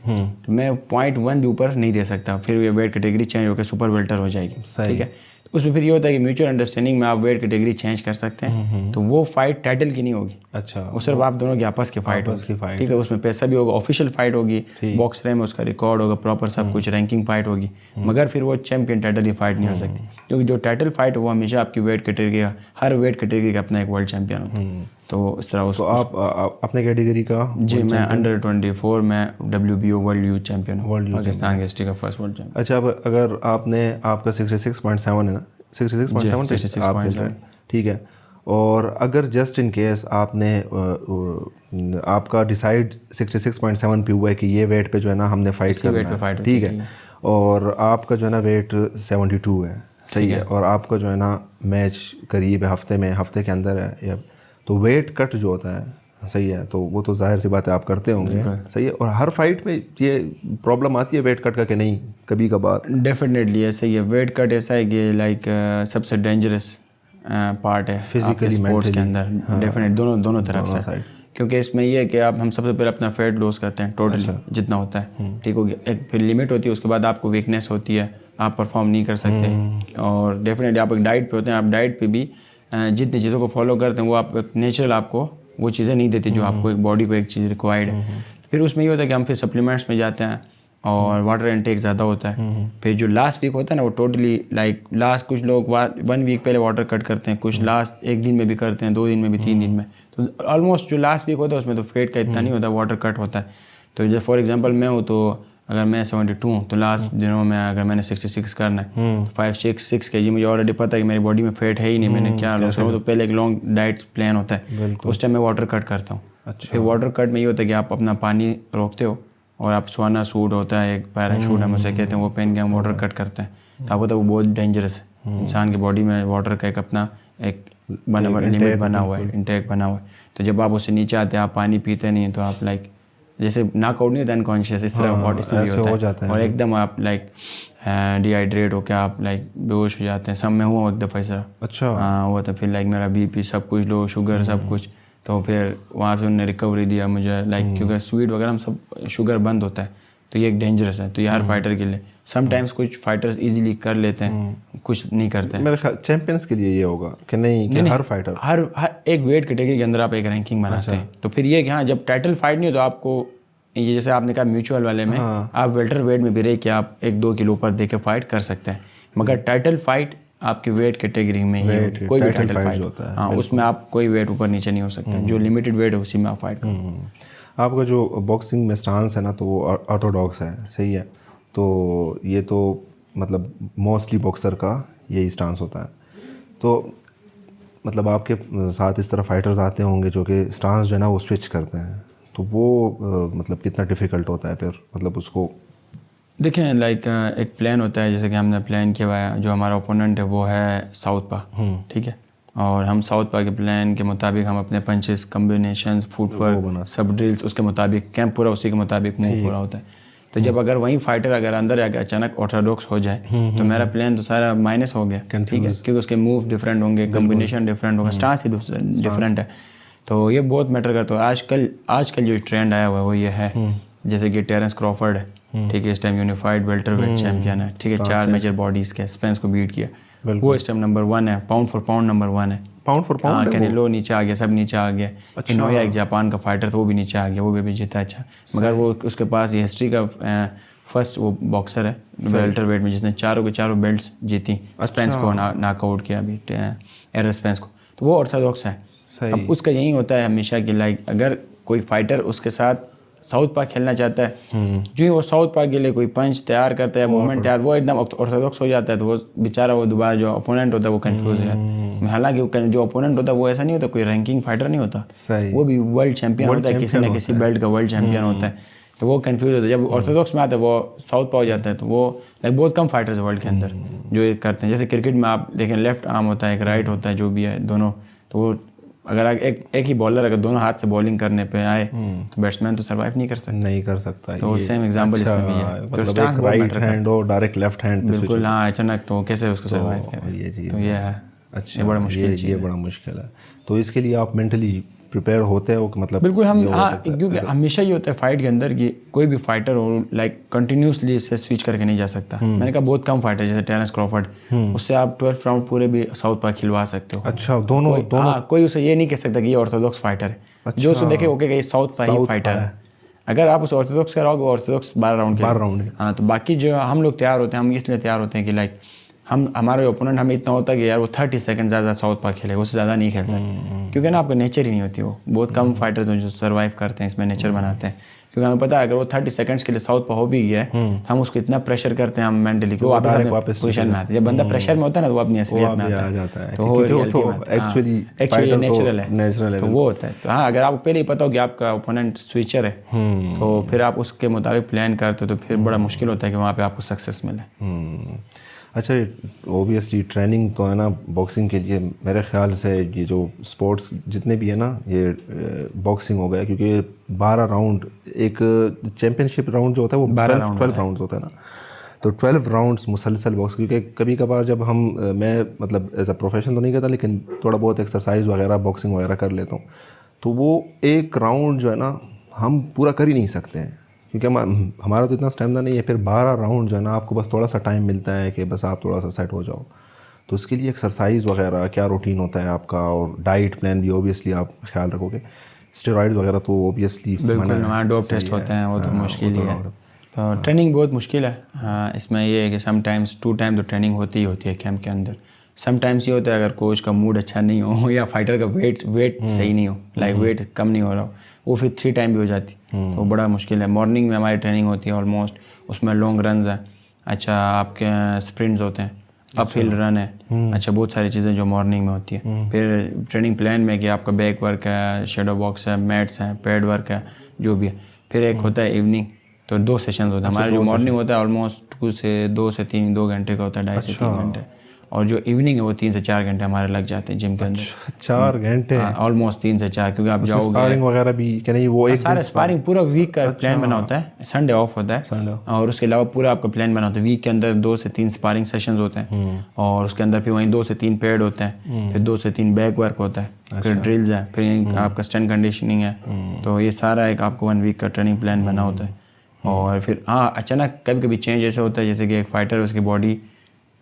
S1: میں 0.1 بھی اوپر نہیں دے سکتا, پھر یہ ویٹ کیٹیگری چینج ہو کے سپر ویلٹر ہو جائے گی, ٹھیک ہے. اس میں پھر یہ ہوتا ہے کہ میوچل انڈرسٹینڈنگ میں آپ ویٹ کیٹیگری چینج کر سکتے ہیں, تو وہ فائٹ ٹائٹل کی نہیں ہوگی.
S2: اچھا,
S1: وہ صرف آپ دونوں کی آپس کی فائٹ ہوگی, ٹھیک ہے. اس میں پیسہ بھی ہوگا, آفیشیل فائٹ ہوگی, باکس ریم اس کا ریکارڈ ہوگا پراپر سب کچھ, رینکنگ فائٹ ہوگی, مگر پھر وہ چیمپئن ٹائٹل کی فائٹ نہیں ہو سکتی, کیونکہ جو ٹائٹل فائٹ وہ ہمیشہ آپ کی ویٹ کیٹیگری کا, ہر ویٹ کیٹیگری کا اپنا ایک ورلڈ چیمپئن ہوتا ہے. تو اس طرح
S2: تو آپ اپنے کیٹیگری کا؟
S1: جی میں انڈر 24 میں WBO ورلڈ یوتھ چیمپئن ہوں, پاکستان کے ہسٹری کا فرسٹ ورلڈ چیمپئن.
S2: اچھا, اب اگر آپ نے, آپ کا 66.7 ہے نا, 66.7, ٹھیک ہے, اور اگر جسٹ ان کیس آپ نے, آپ کا ڈیسائیڈ 66.7 پہ ہوا ہے کہ یہ ویٹ پہ جو ہے نا ہم نے فائٹ کرنا ہے, ٹھیک ہے, اور آپ کا جو ہے نا ویٹ 72 ہے, صحیح ہے, اور آپ کا جو ہے نا میچ قریب ہفتے کے اندر ہے, یا تو ویٹ کٹ جو ہوتا ہے, صحیح ہے, تو وہ تو ظاہر سی بات ہے آپ کرتے ہوں گے, صحیح ہے, اور ہر فائٹ میں یہ پرابلم آتی ہے ویٹ کٹ کا کہ نہیں کبھی کبھار؟
S1: ڈیفینیٹلی ایسا ہی ہے. ویٹ کٹ ایسا ہے کہ لائک سب سے ڈینجرس پارٹ ہے فزیکلی اسپورٹس کے اندر, ڈیفینیٹ دونوں طرف سے, کیونکہ اس میں یہ ہے کہ ہم سب سے پہلے اپنا فیٹ لوز کرتے ہیں ٹوٹلی جتنا ہوتا ہے, ٹھیک ہو گیا, ایک پھر لمٹ ہوتی ہے, اس کے بعد آپ کو ویکنیس ہوتی ہے, آپ پرفارم نہیں کر سکتے, اور ڈیفینیٹلی آپ ایک ڈائٹ پہ ہوتے ہیں, آپ ڈائٹ پہ بھی جتنی چیزوں کو فالو کرتے ہیں وہ آپ نیچرل آپ کو وہ چیزیں نہیں دیتی جو آپ کو ایک باڈی کو ایک چیز ریکوائرڈ ہے. پھر اس میں یہ ہوتا ہے کہ ہم پھر سپلیمنٹس میں جاتے ہیں, اور واٹر انٹیک زیادہ ہوتا ہے. پھر جو لاسٹ ویک ہوتا ہے نا وہ ٹوٹلی لائک لاسٹ کچھ لوگ 1 ویک پہلے واٹر کٹ کرتے ہیں, کچھ لاسٹ 1 دن میں بھی کرتے ہیں, 2 دن میں بھی, 3 دن میں. تو آلموسٹ جو لاسٹ ویک ہوتا ہے اس میں تو فیٹ کا اتنا نہیں ہوتا, واٹر کٹ ہوتا ہے. تو جیسے فار ایگزامپل میں ہوں, تو اگر میں 72 ہوں تو لاسٹ دنوں میں اگر میں نے 66 کرنا ہے, 5-6 kg مجھے آلریڈی پتہ ہے کہ میری باڈی میں فیٹ ہے ہی نہیں, میں نے کیا لوس کروں, تو پہلے ایک لانگ ڈائٹ پلان ہوتا ہے, تو اس ٹائم میں واٹر کٹ کرتا ہوں. پھر واٹر کٹ میں یہ ہوتا ہے کہ آپ اپنا پانی روکتے ہو, اور آپ سوانا سوٹ ہوتا ہے, ایک پیراشوٹ ہم اسے کہتے ہیں, وہ پہن کے ہم واٹر کٹ کرتے ہیں. تو آپ کو وہ بہت ڈینجرس ہے, انسان کی باڈی میں واٹر کا ایک اپنا ایک لمٹ بنا ہوا ہے, انٹیک بنا ہوا ہے. تو جب آپ اس سے نیچے آتے ہیں, آپ پانی پیتے نہیں, تو آپ لائک جیسے ناک آؤٹ نہیں ہوتا انکانشیس, اس طرح اس میں بھی ہوتا ہے, اور ایک دم آپ لائک ڈی ہائیڈریٹ ہو کے آپ لائک بے ہوش ہو جاتے ہیں. سب میں ہوا ایک دفعہ سر,
S2: اچھا
S1: ہاں ہوا تھا. پھر لائک میرا BP سب کچھ لو, شوگر سب کچھ, تو پھر وہاں سے انہوں نے ریکوری دیا مجھے, لائک کیونکہ سویٹ وغیرہ سب شوگر بند ہوتا ہے, تو یہ ایک ڈینجرس ہے. تو یہ ہر فائٹر کے لیے, سم ٹائمس کچھ فائٹرز ایزیلی کر لیتے ہیں, کچھ نہیں کرتے ہیں.
S2: میرے خیال چیمپئنس کے لیے یہ ہوگا کہ نہیں کہ ہر فائٹر,
S1: ہر ایک ویٹ کیٹیگری کے اندر آپ ایک رینکنگ بناتے ہیں. تو پھر یہ کہ ہاں جب ٹائٹل فائٹ نہیں ہو تو آپ کو یہ جیسے آپ نے کہا میوچول والے میں آپ ویلٹر ویٹ میں بھی رہے کہ آپ 1-2 کلو اوپر دے کے فائٹ کر سکتے ہیں, مگر ٹائٹل فائٹ آپ کی ویٹ کیٹیگری میں ہی ہوتی ہے. کوئی بھی ٹائٹل فائٹ ہوتا ہے, ہاں اس میں آپ کوئی ویٹ اوپر نیچے نہیں ہو سکتا, جو لمیٹڈ ویٹ ہے اسی میں آپ فائٹ کریں.
S2: آپ کا جو باکسنگ میں اسٹانس ہے نا, تو وہ آرتھوڈاکس ہے, صحیح ہے, تو یہ تو مطلب موسٹلی باکسر کا یہی اسٹانس ہوتا ہے. تو مطلب آپ کے ساتھ اس طرح فائٹرز آتے ہوں گے جو کہ اسٹانس جو ہے نا وہ سوئچ کرتے ہیں, تو وہ مطلب کتنا ڈیفیکلٹ ہوتا ہے پھر, مطلب اس کو
S1: دیکھیں لائک ایک پلان ہوتا ہے, جیسے کہ ہم نے پلان کیا ہوا ہے, جو ہمارا اوپوننٹ ہے وہ ہے ساؤتھ پا, ٹھیک ہے, اور ہم ساؤتھ پا کے پلان کے مطابق ہم اپنے پنچز, کمبینیشنز, فوٹ ورک, سب ڈرلس اس کے مطابق, کیمپ پورا اسی کے مطابق موو پورا ہوتا ہے. تو جب اگر وہیں فائٹر اگر اندر آ کے اچانک آرتھوڈاکس ہو جائے تو میرا پلان تو سارا مائنس ہو گیا, ٹھیک ہے, کیونکہ اس کے موو ڈفرینٹ ہوں گے, کمبینیشن ڈفرینٹ ہوگا, اسٹانس ہی ڈفرینٹ ہے. تو یہ بہت میٹر کرتا ہے. آج کل جو ٹرینڈ آیا ہوا ہے وہ یہ ہے, جیسے کہ ٹیرنس کرافرڈ ہے, ٹھیک ہے, اس ٹائم یونیفائڈ ویلٹر ویٹ چیمپئن ہے, ٹھیک ہے, 4 میجر باڈیز کے اسپینس کو بیٹ کیا, وہ اس ٹائم نمبر 1 ہے, پاؤنڈ فار پاؤنڈ نمبر 1 ہے.
S2: پاؤنڈ فار پاؤنڈ
S1: ہاں, کینیلو نیچے آ گیا, سب نیچے آ گیا. انویا ایک جاپان کا فائٹر تھا, وہ بھی نیچے آ گیا, وہ بھی جیتا. اچھا, مگر وہ اس کے پاس یہ ہسٹری کا فرسٹ وہ باکسر ہے ویلٹر ویٹ میں جس نے چاروں کے چاروں بیلٹس جیتی. اسپینس کو ناک آؤٹ کیا ابھی, ایرل اسپینس کو, تو وہ آرتھوڈاکس ہے. اب اس کا یہی ہوتا ہے ہمیشہ کہ لائک اگر کوئی فائٹر اس کے ساتھ ساؤتھ پا کھیلنا چاہتا ہے, جو ہی وہ ساؤتھ پا کے لیے کوئی پنچ تیار کرتا ہے, موومنٹ تیار, وہ ایک دم آرتھوڈاکس ہو جاتا ہے, تو وہ بیچارہ وہ دوبارہ جو اپوننٹ ہوتا ہے وہ کنفیوز ہو جاتا ہے. حالانکہ جو اپوننٹ ہوتا ہے وہ ایسا نہیں ہوتا, کوئی رینکنگ فائٹر نہیں ہوتا, وہ بھی ورلڈ چیمپئن ہوتا ہے, کسی نہ کسی بیلٹ کا ورلڈ چیمپئن ہوتا ہے. تو وہ کنفیوز ہوتا ہے. جب آرتھوڈاکس میں آتا ہے وہ ساؤتھ پا ہو جاتا ہے, تو وہ لائک بہت کم فائٹرز ورلڈ کے اندر جو یہ کرتے ہیں. جیسے کرکٹ میں آپ دیکھیں لیفٹ آرم ہوتا ہے, ایک رائٹ ہوتا ہے, جو بھی ہے دونوں, تو وہ اگر ایک ہی بالر اگر دونوں ہاتھ سے بالنگ کرنے پہ آئے تو بیٹسمین تو سروائیو نہیں کر سکتا. تو سیم ایگزامپل اس میں بھی ہے. تو اسٹانس
S2: رائٹ ہینڈ اور ڈائریکٹ لیفٹ ہینڈ,
S1: بالکل, ہاں, اچانک تو کیسے اس کو سروائیو کرے, تو یہ ہے.
S2: اچھا, یہ بڑا مشکل ہے. تو اس کے لیے آپ مینٹلی پریپیئر ہوتے ہو کہ مطلب
S1: بالکل ہم, ہاں, کیونکہ ہمیشہ یہ ہوتا ہے فائٹ کے اندر کہ کوئی بھی فائٹر ہو لائک کنٹینیوسلی اس سے سوئچ کر کے نہیں جا سکتا. میں نے کہا بہت کم فائٹر جیسے ٹیرنس کرافرڈ, اس سے آپ 12 راؤنڈ پورے بھی ساؤتھ پا کھلوا سکتے ہو.
S2: اچھا, دونوں,
S1: ہاں, کوئی اسے یہ نہیں کہہ سکتا کہ یہ آرتھوڈاکس فائٹر ہے. جو اسے دیکھے اوکے کہ یہ ساؤتھ پا ہی فائٹر ہے. اگر آپ اس آرتھوڈاکس کراؤ گے, آرتھوڈاکس 12 راؤنڈ. ہاں, تو باقی جو ہم لوگ تیار ہوتے ہیں, ہم اس لیے تیار ہوتے ہیں کہ لائک ہمارے اوپوننٹ ہمیں اتنا ہوتا ہے کہ یار وہ 30 سیکنڈ زیادہ ساؤتھ پا کھیلے, اس سے زیادہ نہیں کھیل سکتے, کیونکہ نا آپ کا نیچر ہی نہیں ہوتی. وہ بہت کم فائٹرز ہیں جو سروائیو کرتے ہیں, اس میں نیچر بناتے ہیں, کیونکہ ہمیں پتا ہے اگر وہ 30 سیکنڈس کے لیے ساؤتھ پا ہو بھی گیا ہے, ہم اس کو اتنا پریشر کرتے ہیں ہم مینٹلی کہ وہ واپس پوزیشن میں آتے ہیں. جب بندہ پریشر میں ہوتا ہے نا تو وہ اپنی اصلیت میں آتا ہے, تو وہ ریئلٹی میں ایکچولی نیچرل ہے, تو وہ ہوتا ہے. تو ہاں, اگر آپ کو پہلے ہی پتا ہو کہ آپ کا اوپوننٹ سوئچر ہے, تو پھر آپ اس کے مطابق پلان کرتے ہو, تو پھر بڑا مشکل ہوتا ہے کہ وہاں پہ آپ کو سکسیس ملے.
S2: اچھا, اوبیسلی ٹریننگ تو ہے نا باکسنگ کے لیے, میرے خیال سے یہ جو اسپورٹس جتنے بھی ہیں نا, یہ باکسنگ ہو گیا, کیونکہ 12 راؤنڈ, ایک چیمپئن شپ راؤنڈ جو ہوتا ہے وہ 12 راؤنڈز ہوتا ہے نا, تو 12 راؤنڈس مسلسل باکس. کیونکہ کبھی کبھار جب میں مطلب ایز اے پروفیشن تو نہیں کرتا, لیکن تھوڑا بہت ایکسرسائز وغیرہ باکسنگ وغیرہ کر لیتا ہوں, تو وہ ایک راؤنڈ جو ہے نا ہم پورا کر ہی نہیں سکتے ہیں, کیونکہ ہمارا تو اتنا اسٹیمنا نہیں ہے. پھر 12 راؤنڈ جو ہے نا آپ کو بس تھوڑا سا ٹائم ملتا ہے کہ بس آپ تھوڑا سا سیٹ ہو جاؤ. تو اس کے لیے ایکسرسائز وغیرہ کیا روٹین ہوتا ہے آپ کا, اور ڈائٹ پلان بھی اوبیسلی آپ خیال رکھو گے. اسٹیرائڈز وغیرہ تو اوبیسلی
S1: بالکل, ہمارے ڈوپ ٹیسٹ ہوتے ہیں, وہ تو مشکل ہی ہے. تو ٹریننگ بہت مشکل ہے. ہاں, اس میں یہ ہے کہ سم ٹائمس 2 ٹائم تو ٹریننگ ہوتی ہی ہوتی ہے کیمپ کے اندر. سم ٹائمس یہ ہوتا ہے اگر کوچ کا موڈ اچھا نہیں ہو یا فائٹر کا ویٹ صحیح نہیں ہو, لائک ویٹ کم نہیں ہو رہا ہو, وہ پھر 3 ٹائم بھی ہو جاتی, تو بڑا مشکل ہے. مارننگ میں ہماری ٹریننگ ہوتی ہے آلموسٹ, اس میں لانگ رنز ہیں, اچھا آپ کے اسپرنٹس ہوتے ہیں, اپ ہل رن ہے, اچھا بہت ساری چیزیں جو مارننگ میں ہوتی ہے. پھر ٹریننگ پلان میں کہ آپ کا بیک ورک ہے, شیڈو باکس ہے, میٹس ہیں, پیڈ ورک ہے, جو بھی ہے. پھر ایک ہوتا ہے ایوننگ, تو 2 سیشنز ہوتے ہیں ہمارے. جو مارننگ ہوتا ہے آلموسٹ 2 سے 3 2 گھنٹے کا ہوتا ہے, 2.5 سے 3 گھنٹے, اور جو ایوننگ ہے وہ 3 سے 4 گھنٹے ہمارے لگ جاتے ہیں جم کے اندر.
S2: 4 گھنٹے
S1: آلموسٹ 3 سے 4, کیونکہ آپ جاؤ گے
S2: اسپارنگ وغیرہ بھی کہ نہیں, وہ ایک
S1: سارا اسپارنگ پورا ویک کا پلان بنا ہوتا ہے, سنڈے آف ہوتا ہے, اور اس کے علاوہ پورا آپ کا پلان بنا ہوتا ہے. ویک کے اندر 2 سے 3 اسپارنگ سیشنز ہوتے ہیں, اور اس کے اندر پھر وہیں 2 سے 3 پیڈ ہوتے ہیں, پھر 2 سے 3 بیک ورک ہوتا ہے, پھر ڈرلز ہے, پھر آپ کا اسٹرینتھ کنڈیشننگ ہے. تو یہ سارا ایک آپ کو 1 ویک کا ٹریننگ پلان بنا ہوتا ہے. اور پھر ہاں, اچانک کبھی کبھی چینج ایسے ہوتا ہے جیسے کہ ایک فائٹر اس کی باڈی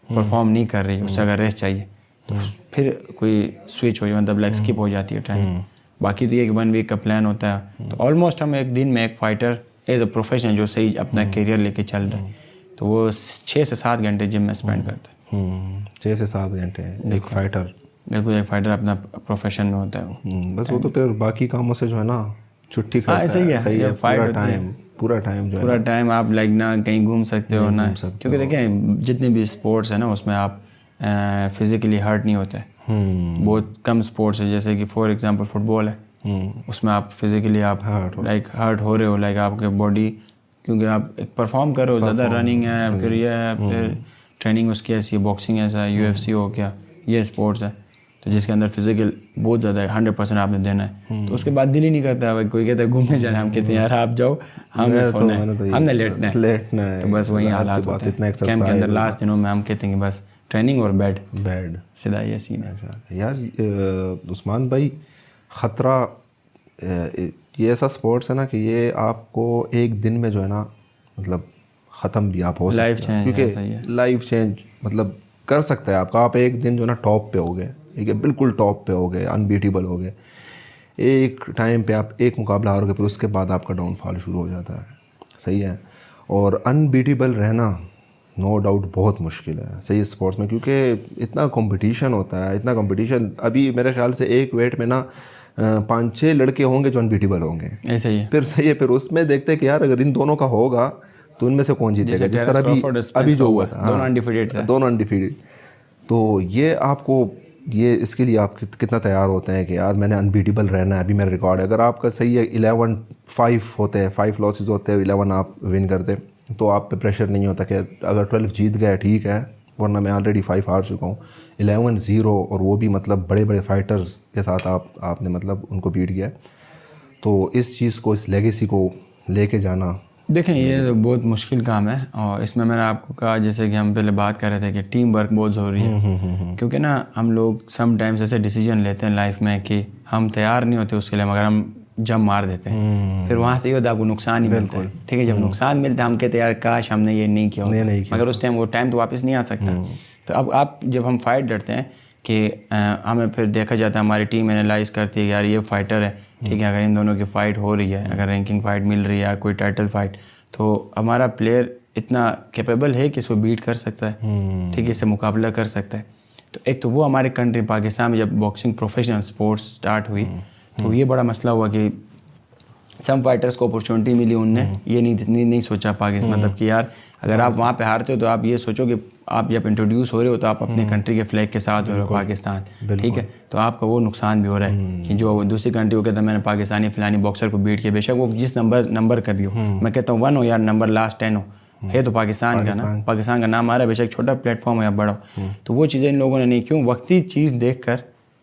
S1: پرفارم نہیں کر رہی, اس سے اگر ریسٹ چاہیے تو پھر کوئی سوئچ ہو جائے, مطلب لائک اسکپ ہو جاتی ہے ٹریننگ. باقی تو یہ کہ 1 ویک کا پلان ہوتا ہے. تو آلموسٹ ہم ایک دن میں ایک فائٹر ایز اے پروفیشنل جو صحیح اپنا کیریئر لے کے چل رہے ہیں, تو وہ 6 سے 7 گھنٹے جم میں اسپینڈ کرتا ہے.
S2: 6 سے 7 گھنٹے ایک فائٹر,
S1: بالکل ایک فائٹر اپنا پروفیشن میں ہوتا ہے.
S2: بس وہ تو پھر باقی کاموں سے جو ہے نا چھٹی کرتا ہے.
S1: صحیح ہے,
S2: پورا ٹائم جو ہے,
S1: پورا ٹائم آپ لائک نہ کہیں گھوم سکتے ہو نہ, کیونکہ دیکھیں جتنے بھی اسپورٹس ہیں نا اس میں آپ فزیکلی ہرٹ نہیں ہوتے. بہت کم اسپورٹس ہے, جیسے کہ فار ایگزامپل فٹ بال ہے, اس میں آپ فزیکلی آپ لائک ہرٹ ہو رہے ہو, لائک آپ کے باڈی, کیونکہ آپ ایک پرفارم کر رہے ہو, زیادہ رننگ ہے, پھر یہ ہے, پھر ٹریننگ اس کی ایسی ہے. باکسنگ ایسا ہے, UFC ہو گیا, یہ اسپورٹس ہے. تو تو جس کے اندر فزیکل بہت زیادہ ہے 100% آپ نے دینا ہے, تو اس کے بعد دل ہی نہیں کرتا. کوئی کہتا ہے گھومنے جانا, ہم کہتے ہیں یار آپ جاؤ, ہم نے سونا ہے, ہم نے لیٹنا ہے. تو بس وہی حالات ہوتے ہیں کیمپ کے اندر. لاسٹ دنوں میں ہم کہتے ہیں کہ بس ٹریننگ اور بیڈ سیدھا یہ سین ہے.
S2: یار عثمان بھائی, خطرہ یہ ایسا سپورٹس ہے نا کہ یہ آپ کو ایک دن میں جو ہے نا مطلب ختم بھی آپ ہو سکتے ہیں, کیونکہ لائف چینج مطلب کر سکتا ہے آپ کا. آپ ایک دن جو ہے نا ٹاپ پہ ہو گئے, ٹھیک ہے, بالکل ٹاپ پہ ہو گئے, انبیٹیبل ہو گئے. ایک ٹائم پہ آپ ایک مقابلہ ہار گئے, پھر اس کے بعد آپ کا ڈاؤن فال شروع ہو جاتا ہے, صحیح ہے. اور انبیٹیبل رہنا نو ڈاؤٹ بہت مشکل ہے, صحیح, اسپورٹس میں, کیونکہ اتنا کمپٹیشن ہوتا ہے, اتنا کمپٹیشن. ابھی میرے خیال سے ایک ویٹ میں نا 5-6 لڑکے ہوں گے جو انبیٹیبل ہوں گے,
S1: ایسا ہی ہے.
S2: پھر صحیح ہے, پھر اس میں دیکھتے کہ یار اگر ان دونوں کا ہوگا تو ان میں سے کون جیتے گا, جس طرح ابھی جو ہوا تھا, دونوں انڈیفیٹڈ. تو یہ آپ کو یہ اس کے لیے آپ کتنا تیار ہوتے ہیں کہ یار میں نے انبیٹیبل رہنا ہے, ابھی میرا ریکارڈ ہے. اگر آپ کا صحیح ہے 11-5 ہوتے ہیں, 5 لاسز ہوتے ہیں, 11 آپ ون کرتے, تو آپ پہ پریشر نہیں ہوتا کہ اگر 12 جیت گئے ٹھیک ہے, ورنہ میں آلریڈی 5 ہار چکا ہوں. 11-0 اور وہ بھی مطلب بڑے بڑے فائٹرز کے ساتھ آپ نے مطلب ان کو بیٹ کیا. تو اس چیز کو, اس لیگیسی کو لے کے جانا,
S1: دیکھیں یہ بہت مشکل کام ہے. اور اس میں نے آپ کو کہا جیسے کہ ہم پہلے بات کر رہے تھے کہ ٹیم ورک بہت ضروری ہے, کیونکہ نا ہم لوگ سم ٹائمز ایسے ڈیسیجن لیتے ہیں لائف میں کہ ہم تیار نہیں ہوتے اس کے لیے, مگر ہم جم مار دیتے ہیں, پھر وہاں سے یہ ہوتا ہے آپ کو نقصان ہی ملتا ہے. ٹھیک ہے, جب نقصان ملتا ہے ہم کہتے ہیں یار کاش ہم نے یہ نہیں کیا ہوتا, مگر اس ٹائم وہ ٹائم تو واپس نہیں آ سکتا. تو اب آپ جب ہم فائٹ لڑتے ہیں کہ ہمیں پھر دیکھا جاتا ہے, ہماری ٹیم انالائز کرتی ہے کہ یار یہ فائٹر ہے, ٹھیک ہے, اگر ان دونوں کی فائٹ ہو رہی ہے, اگر رینکنگ فائٹ مل رہی ہے, کوئی ٹائٹل فائٹ, تو ہمارا پلیئر اتنا کیپیبل ہے کہ اس کو بیٹ کر سکتا ہے, ٹھیک ہے, اس سے مقابلہ کر سکتا ہے. تو ایک تو وہ ہمارے کنٹری پاکستان میں جب باکسنگ پروفیشنل سپورٹس سٹارٹ ہوئی تو یہ بڑا مسئلہ ہوا کہ سم فائٹرز کو اپرچونٹی ملی, ان نے یہ نہیں سوچا پاکستان, مطلب کہ یار اگر آپ وہاں پہ ہارتے ہو تو آپ یہ سوچو کہ آپ جب انٹروڈیوس ہو رہے ہو تو آپ اپنے کنٹری کے فلیگ کے ساتھ ہو رہے ہو پاکستان, ٹھیک ہے, تو آپ کا وہ نقصان بھی ہو رہا ہے کہ جو دوسری کنٹری کو کہتا ہے میں نے پاکستانی فلانی باکسر کو بیٹ کیا, بے شک وہ جس نمبر کا بھی ہو, میں کہتا ہوں 1 ہو یا نمبر لاسٹ 10 ہو, ہے تو پاکستان کا نا, پاکستان کا نام آ رہا ہے, بے شک چھوٹا پلیٹ فارم ہو یا بڑا ہو. تو وہ چیزیں ان لوگوں نے نہیں, کیوں وقتی چیز دیکھ کر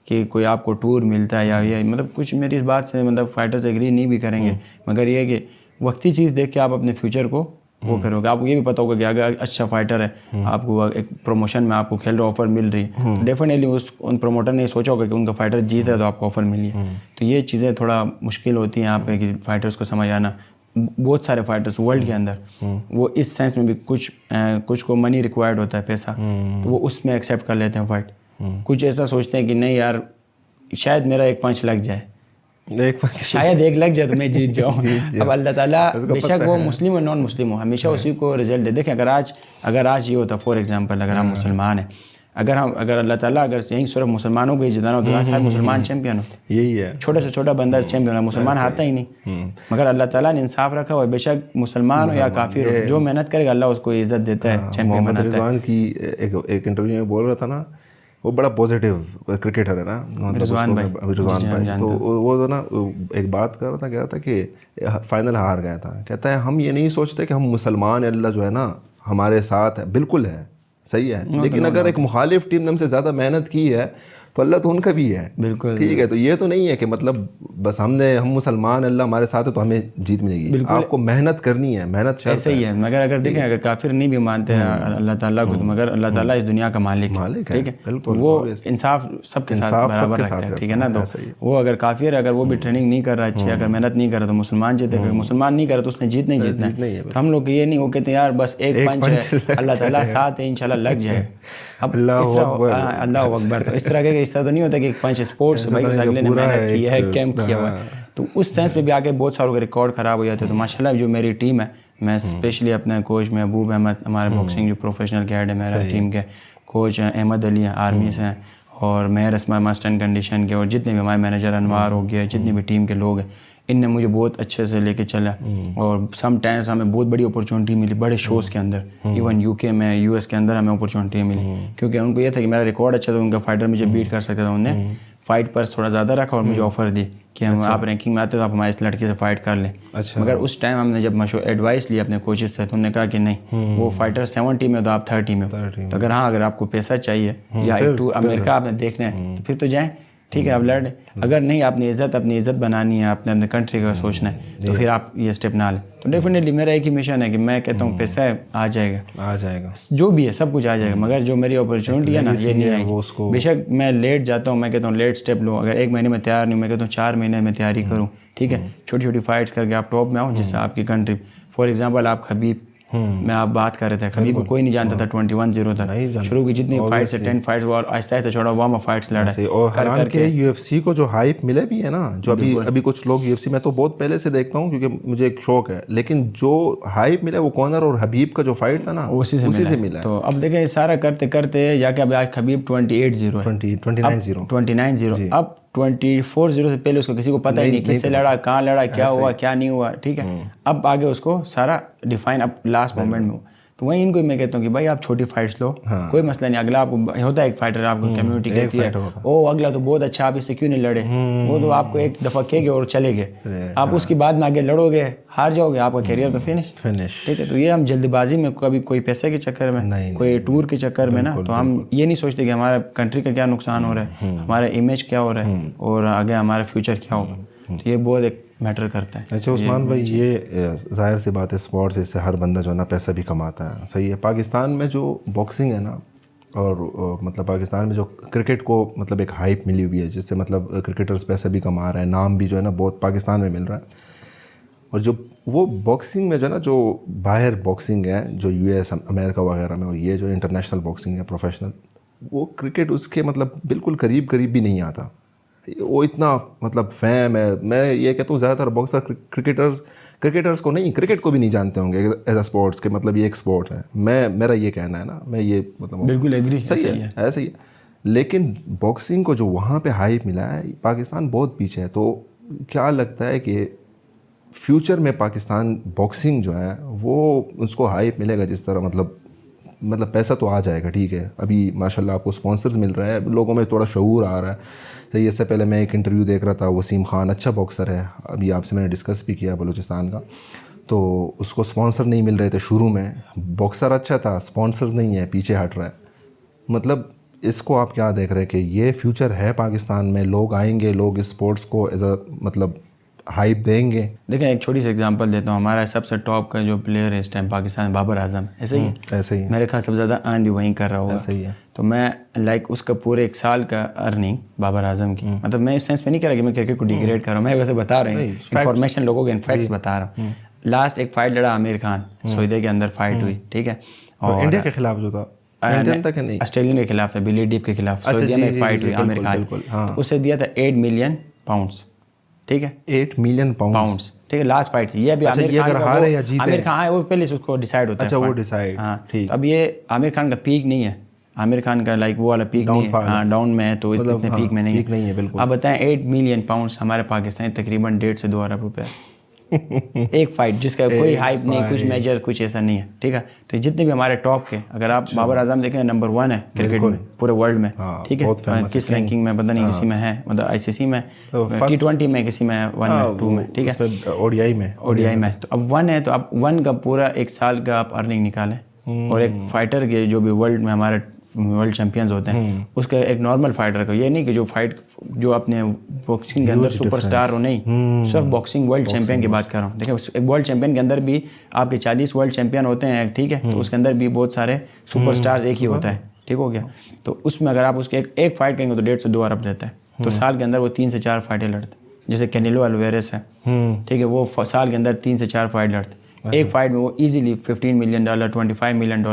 S1: کہ کوئی آپ کو ٹور ملتا ہے یا یہ مطلب کچھ میری اس بات سے مطلب فائٹرز ایگری نہیں بھی کریں گے, مگر یہ ہے کہ وقتی چیز دیکھ کے آپ اپنے فیوچر کو وہ کرو گے. آپ کو یہ بھی پتہ ہوگا کہ اگر اچھا فائٹر ہے, آپ کو ایک پروموشن میں آپ کو کھیل رہا آفر مل رہی ہے, تو ڈیفینیٹلی ان پروموٹر نے سوچا ہوگا کہ ان کا فائٹر جیت رہا ہے تو آپ کو آفر ملی ہے. تو یہ چیزیں تھوڑا مشکل ہوتی ہیں یہاں پہ کہ فائٹرز کو سمجھ آنا. بہت سارے فائٹرز ورلڈ کے اندر وہ اس سینس میں بھی کچھ کو منی ریکوائرڈ ہوتا ہے, پیسہ, تو وہ اس میں ایکسیپٹ کر لیتے ہیں فائٹ. کچھ ایسا سوچتے ہیں کہ نہیں یار شاید میرا ایک پنچ لگ جائے, شاید ایک لگ جائے تو میں جیت جاؤں. اب اللہ تعالیٰ بے شک وہ مسلم اور نان مسلم ہو, ہمیشہ اسی کو رزلٹ دے. دیکھیں اگر آج یہ ہوتا, فار ایگزامپل اگر ہم مسلمان ہیں, اگر اللہ تعالیٰ اگر یہیں صرف مسلمانوں کو ہی جتانا ہوتا تو ہر مسلمان چیمپئن ہوتے.
S2: یہی ہے,
S1: چھوٹے سے چھوٹا بندہ چیمپئن ہے, مسلمان ہارتا ہی نہیں. مگر اللہ تعالیٰ نے انصاف رکھا ہوا ہے, بے شک مسلمان ہو یا کافر ہو, جو محنت کرے گا اللہ اس کو عزت دیتا ہے, چیمپئن بناتا ہے.
S2: رضوان کی ایک انٹرویو میں بول رہا تھا نا, وہ بڑا پازیٹیو کرکٹر ہے نا, رضوان بھائی, تو وہ نا ایک بات کر رہا تھا, کہہ رہا تھا کہ فائنل ہار گیا تھا, کہتا ہے ہم یہ نہیں سوچتے کہ ہم مسلمان, اللہ جو ہے نا ہمارے ساتھ ہے, بالکل ہے, صحیح ہے, لیکن اگر ایک مخالف ٹیم نے ہم سے زیادہ محنت کی ہے تو اللہ تو ان کا بھی ہے,
S1: بالکل,
S2: ٹھیک ہے. تو یہ تو نہیں ہے کہ مطلب بس ہم مسلمان, اللہ ہمارے ساتھ ہے تو ہمیں جیت ملے گی. آپ کو محنت کرنی ہے, محنت شرط ہے.
S1: ایسے ہی ہے, مگر اگر دیکھیں اگر کافر نہیں بھی مانتے ہیں اللہ تعالیٰ کو, تو مگر اللہ تعالیٰ اس دنیا کا مالک ہے, ٹھیک ہے, تو وہ انصاف سب کے ساتھ برابر رکھتا ہے, ٹھیک ہے نا. تو وہ اگر کافر ہے, اگر وہ بھی ٹریننگ نہیں کر رہا اچھی, اگر محنت نہیں کر رہا تو مسلمان جیتے گا, مسلمان نہیں کر رہا تو اس نے جیتنا ہی جیتنا ہے. تو ہم لوگ یہ نہیں وہ کہتے ہیں یار بس ایک پنچ ہے, اللہ تعالیٰ ساتھ ہے, انشاءاللہ لگ جائے. اب اس طرح اللہ اکبر, تو اس طرح کے اس طرح تو نہیں ہوتا کہ پنچ اسپورٹس بھائی اس اگلے نے محنت کی ہے, کیمپ کیا ہوا ہے, تو اس سینس میں بھی آگے بہت ساروں کے ریکارڈ خراب ہو جاتے ہیں. تو ماشاءاللہ جو میری ٹیم ہے, میں اسپیشلی اپنے کوچ محبوب احمد, ہمارے باکسنگ جو پروفیشنل کے ہیڈ ہے میرا ٹیم کے کوچ ہیں, احمد علی ہیں آرمی سے ہیں, اور مہر اسما ماسٹر اینڈ کنڈیشن کے, اور جتنے بھی ہمارے مینیجر انوار ہو گیا, جتنے بھی ٹیم کے لوگ ہیں, ان نے مجھے بہت اچھے سے لے کے چلا. اور سم ٹائمس ہمیں بہت بڑی اپرچونٹی ملی بڑے شوز کے اندر, ایون یو کے میں, یو ایس کے اندر ہمیں اپرچونٹی ملی, کیونکہ ان کو یہ تھا کہ میرا ریکارڈ اچھا تھا, ان کا فائٹر مجھے بیٹ کر سکتا تھا. انہوں نے فائٹ پر تھوڑا زیادہ رکھا اور مجھے آفر دی کہ ہم آپ رینکنگ میں آتے تو آپ ہمارے اس لڑکے سے فائٹ کر لیں. مگر اس ٹائم ہم نے جب ایڈوائس لی اپنے کوچز سے تو انہوں نے کہا کہ نہیں, وہ فائٹر 70 میں تو آپ 30 میں ہو, تو اگر آپ کو پیسہ چاہیے یا امریکہ آپ نے دیکھنا ہے تو پھر تو جائیں, ٹھیک ہے آپ لڑ. اگر نہیں اپنی عزت بنانی ہے, اپنے کنٹری کا سوچنا ہے, تو پھر آپ یہ اسٹیپ نہ لیں. تو ڈیفینیٹلی میرا ایک ہی مشن ہے کہ میں کہتا ہوں پیسہ آ جائے گا, جو بھی ہے سب کچھ آ جائے گا, مگر جو میری اپرچونٹی ہے نا یہ نہیں آئے گی. بے شک میں لیٹ جاتا ہوں, میں کہتا ہوں لیٹ اسٹیپ لو, اگر 1 مہینے میں تیار نہیں, میں کہتا ہوں 4 مہینے میں تیاری کروں, ٹھیک ہے, چھوٹی چھوٹی فائٹس کر کے آپ ٹاپ میں آؤ, جس سے آپ کی کنٹری, فار ایگزامپل آپ خبیب میں آپ بات کر رہے تھے, خبیب کو کوئی نہیں جانتا تھا 21-0 تک, شروع کی جتنی فائٹس ہے 10 فائٹس وہ آہستہ آہستہ چھوڑا وارم اپ فائٹس لڑا
S2: کر کے یو ایف سی کو جو ہائپ ملے بھی ہے نا, جو ابھی کچھ لوگ یو ایف سی میں تو بہت پہلے سے دیکھتا ہوں کیونکہ مجھے ایک شوق ہے, لیکن جو ہائپ ملا وہ کونر اور حبیب کا جو فائٹ تھا نا
S1: اسی سے ملا. تو اب دیکھیں سارا کرتے کرتے یا کہ اب آج خبیب 28-0 ہے, 29-0, اب 24-0 سے پہلے اس کو کسی کو پتہ ہی نہیں کس سے لڑا, کہاں لڑا, کیا ہوا کیا نہیں ہوا, ٹھیک ہے. اب آگے اس کو سارا ڈیفائن اب لاسٹ مومنٹ میں. تو وہیں ان کو میں کہتا ہوں کہ بھائی آپ چھوٹی فائٹس لو, کوئی مسئلہ نہیں, اگلا آپ کو ہوتا ہے ایک فائٹر آپ کو کمیونٹی کہتی ہے او اگلا تو بہت اچھا, آپ اس سے کیوں نہیں لڑے, وہ تو آپ کو ایک دفعہ کہے گے اور چلے گئے, آپ اس کے بعد میں آگے لڑو گے, ہار جاؤ گے, آپ کا کیریئر تو فنش, ٹھیک ہے. تو یہ ہم جلد بازی میں کبھی کوئی پیسے کے چکر میں, کوئی ٹور کے چکر میں نا, تو ہم یہ نہیں سوچتے کہ ہمارا کنٹری کا کیا نقصان ہو رہا ہے, ہمارا امیج کیا ہو رہا ہے, اور آگے ہمارا فیوچر کیا ہوگا. تو یہ بہت ایک میٹر کرتا ہے.
S2: اچھا عثمان بھائی, یہ ظاہر سی بات ہے اسپورٹس اس سے ہر بندہ جو ہے نا پیسہ بھی کماتا ہے, صحیح ہے. پاکستان میں جو باکسنگ ہے نا, اور مطلب پاکستان میں جو کرکٹ کو مطلب ایک ہائپ ملی ہوئی ہے, جس سے مطلب کرکٹرز پیسہ بھی کما رہے ہیں, نام بھی جو ہے نا بہت پاکستان میں مل رہا ہے. اور جو وہ باکسنگ میں جو ہے نا, جو باہر باکسنگ ہے جو یو ایس امریکہ وغیرہ میں, اور یہ جو انٹرنیشنل باکسنگ ہے پروفیشنل, وہ کرکٹ اس کے مطلب بالکل قریب بھی نہیں آتا. وہ اتنا مطلب فیم ہے, میں یہ کہتا ہوں زیادہ تر باکسر کرکٹرز کو نہیں, کرکٹ کو بھی نہیں جانتے ہوں گے ایز اے اسپورٹس کے, مطلب یہ ایک اسپورٹ ہے. میرا یہ کہنا ہے نا, میں یہ مطلب
S1: بالکل ایگری,
S2: صحیح ہے, ایسا ہی ہے. لیکن باکسنگ کو جو وہاں پہ ہائپ ملا ہے, پاکستان بہت پیچھے ہے. تو کیا لگتا ہے کہ فیوچر میں پاکستان باکسنگ جو ہے وہ اس کو ہائپ ملے گا جس طرح مطلب پیسہ تو آ جائے گا, ٹھیک ہے, ابھی ماشاء اللہ آپ کو اسپانسرز مل رہے ہیں, لوگوں میں تھوڑا شعور آ رہا ہے. صحیح, اس سے پہلے میں ایک انٹرویو دیکھ رہا تھا, وسیم خان اچھا باکسر ہے, ابھی آپ سے میں نے ڈسکس بھی کیا بلوچستان کا, تو اس کو اسپانسر نہیں مل رہے تھے شروع میں. باکسر اچھا تھا, اسپانسرز نہیں ہے, پیچھے ہٹ رہا ہے. مطلب اس کو آپ کیا دیکھ رہے ہیں کہ یہ فیوچر ہے پاکستان میں, لوگ آئیں گے, لوگ اسپورٹس کو ایز اے مطلب ہائپ دیں گے؟
S1: دیکھیں ایک چھوٹی سی ایگزامپل دیتا ہوں, ہمارا سب سے ٹاپ کا جو پلیئر ہے اس ٹائم پاکستان, بابر اعظم, ایسے ہی ہے,
S2: ایسے ہی
S1: میرے خیال سب سے زیادہ ارن بھی وہیں کر رہا ہوگا.
S2: صحیح ہے.
S1: تو میں لائک اس کا پورے 1 سال کا ارننگ بابر اعظم کی, مطلب میں اس سینس میں نہیں کہہ رہا کہ میں کرکٹ کو ڈیگریڈ کر رہا ہوں, میں ویسے بتا رہا ہوں انفارمیشن لوگوں کے, فیکٹس بتا رہا ہوں. لاسٹ ایک فائٹ لڑا عامر خان, سعودیہ کے اندر فائٹ ہوئی, ٹھیک ہے, اور
S2: انڈیا کے خلاف جو تھا,
S1: آسٹریلین کے خلاف تھا, بلی ڈیپ کے خلاف سعودیہ میں فائٹ ہوئی عامر خان, تو اسے دیا تھا 8 ملین پاؤنڈس, ٹھیک ہے,
S2: 8 ملین پاؤنڈس,
S1: ٹھیک ہے, لاسٹ فائٹ تھی. یہ ابھی عامر خان وہ پہلے اس کو ڈیسائیڈ ہوتا ہے.
S2: اچھا, وہ ڈیسائیڈ,
S1: ہاں, اب یہ عامر خان کا پیک نہیں ہے, عامر خان کا لائک وہ والا پیک نہیں ہے, ہاں ڈاؤن میں ہے, تو اتنے پیک میں نہیں ہے. اب بتائیں 8 ملین پاؤنڈس ہمارے پاکستان تقریباً 1.5 سے 2 ارب روپے ایک فائٹ, جس کا کوئی ہائپ نہیں, کچھ میجر کچھ ایسا نہیں ہے, ٹھیک ہے. تو جتنے بھی ہمارے ٹاپ کے, اگر آپ بابر اعظم دیکھیں نمبر 1 ہے کرکٹ میں پورے ورلڈ میں, ٹھیک ہے, کس رینکنگ میں پتہ نہیں, کسی میں ہے, مطلب آئی سی سی میں, T20 میں کسی میں ہے, 1 میں 2 میں, ٹھیک ہے, او ڈی آئی میں. تو اب 1 ہے, تو اب 1 کا پورا 1 سال کا آپ ارننگ نکالیں, اور ایک فائٹر کے جو بھی ورلڈ میں ہمارے ورلڈ چیمپئنز ہوتے ہیں, اس کا ایک نارمل فائٹر کا, یہ نہیں کہ جو فائٹ جو اپنے باکسنگ کے اندر سپر اسٹار ہو, نہیں, صرف باکسنگ ورلڈ چیمپئن کی بات کر رہا ہوں. دیکھیں ایک ورلڈ چیمپئن کے اندر بھی آپ کے 40 ورلڈ چیمپئن ہوتے ہیں, ٹھیک ہے, تو اس کے اندر بھی بہت سارے سپر اسٹارز ایک ہی ہوتا ہے, ٹھیک ہو گیا. تو اس میں اگر آپ اس کے ایک فائٹ کریں گے تو 1.5 سے 2 ارب رہتا ہے, تو سال کے اندر وہ 3 سے 4 فائٹیں لڑتے ہیں. جیسے کینیلو الویرس ہے, ٹھیک ہے, وہ سال کے اندر 3 سے 4 فائٹ لڑتے ہیں. ایک فائٹ میں وہ ایزیلی $15 ملین $25 ملین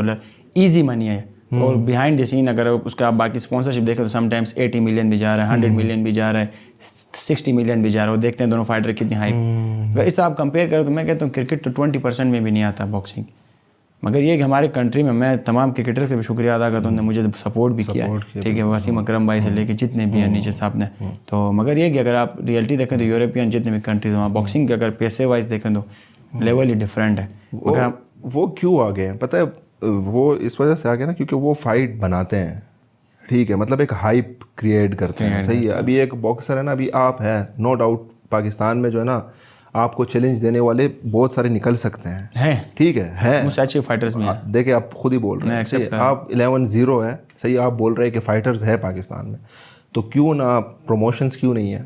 S1: ایزی منی ہے. اور بیہائنڈ دی سین اگر اس کا آپ باقی اسپانسرشپ دیکھیں تو سم ٹائمس 80 ملین بھی جا رہا ہے, 100 ملین بھی جا رہا ہے, 60 ملین بھی جا رہا ہے. وہ دیکھتے ہیں دونوں فائٹر کتنی ہائپ. اگر اس سے آپ کمپیئر کریں تو میں کہتا ہوں کرکٹ تو 20% میں بھی نہیں آتا باکسنگ. مگر یہ کہ ہمارے کنٹری میں تمام کرکٹر کا بھی شکریہ ادا کرتا ہوں, نے مجھے سپورٹ بھی کیا ہے, ٹھیک ہے, وسیم اکرم بھائی سے لے کے جتنے بھی ہیں نیچے صاحب نے. تو مگر یہ کہ اگر آپ ریئلٹی دیکھیں تو یورپین جتنے بھی کنٹریز وہاں باکسنگ کے اگر پیسے وائز دیکھیں تو لیول ہی ڈفرینٹ ہے. مگر
S2: وہ کیوں آ گئے ہیں پتہ ہے, وہ اس وجہ سے آ گئے نا کیونکہ وہ فائٹ بناتے ہیں, ٹھیک ہے, مطلب ایک ہائپ کریٹ کرتے ہیں. صحیح ہے. ابھی ایک باکسر ہے نا, ابھی آپ ہیں نو ڈاؤٹ پاکستان میں جو ہے نا آپ کو چیلنج دینے والے بہت سارے نکل سکتے ہیں, ٹھیک ہے,
S1: مجھ سے اچھے فائٹرز بھی ہیں.
S2: دیکھیں آپ خود ہی بول رہے ہیں, آپ 11-0 ہیں, صحیح, آپ بول رہے ہیں کہ فائٹرز ہے پاکستان میں, تو کیوں نہ پروموشنز کیوں نہیں ہے,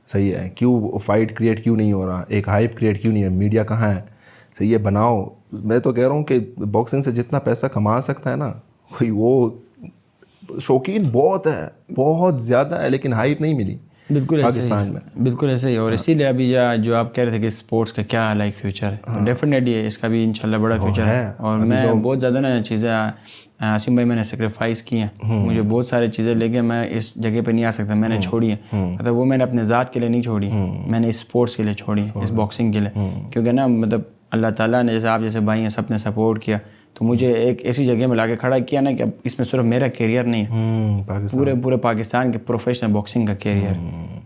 S2: صحیح ہے, کیوں فائٹ کریٹ کیوں نہیں ہو رہا, ایک ہائپ کریٹ کیوں نہیں ہے, میڈیا کہاں ہے, صحیح ہے, بناؤ. میں تو کہہ رہا ہوں کہ باکسنگ سے جتنا پیسہ کما سکتا ہے نا کوئی, وہ شوقین بہت ہے, بہت زیادہ ہے, لیکن ہائپ نہیں ملی
S1: بالکل
S2: پاکستان میں.
S1: بالکل ایسے ہی. اور اسی لیے ابھی جو آپ کہہ رہے تھے کہ اسپورٹس کا کیا لائک فیوچر ہے, تو ڈیفینیٹلی اس کا بھی انشاءاللہ بڑا فیوچر ہے. اور میں بہت زیادہ نا چیزیں عاصم بھائی میں نے سیکریفائس کی ہیں, مجھے بہت ساری چیزیں لے کے میں اس جگہ پہ نہیں آ سکتا, میں نے چھوڑی ہیں. مطلب وہ میں نے اپنے ذات کے لیے نہیں چھوڑی, میں نے اسپورٹس کے لیے چھوڑی, اس باکسنگ کے لیے, کیونکہ نا مطلب اللہ تعالیٰ نے جیسے آپ جیسے بھائی ہیں سب نے سپورٹ کیا, تو مجھے ایک ایسی جگہ میں لا کے کھڑا کیا نا کہ اب اس میں صرف میرا کیریئر نہیں ہے, پورے پاکستان کے پروفیشنل باکسنگ کا کیریئر.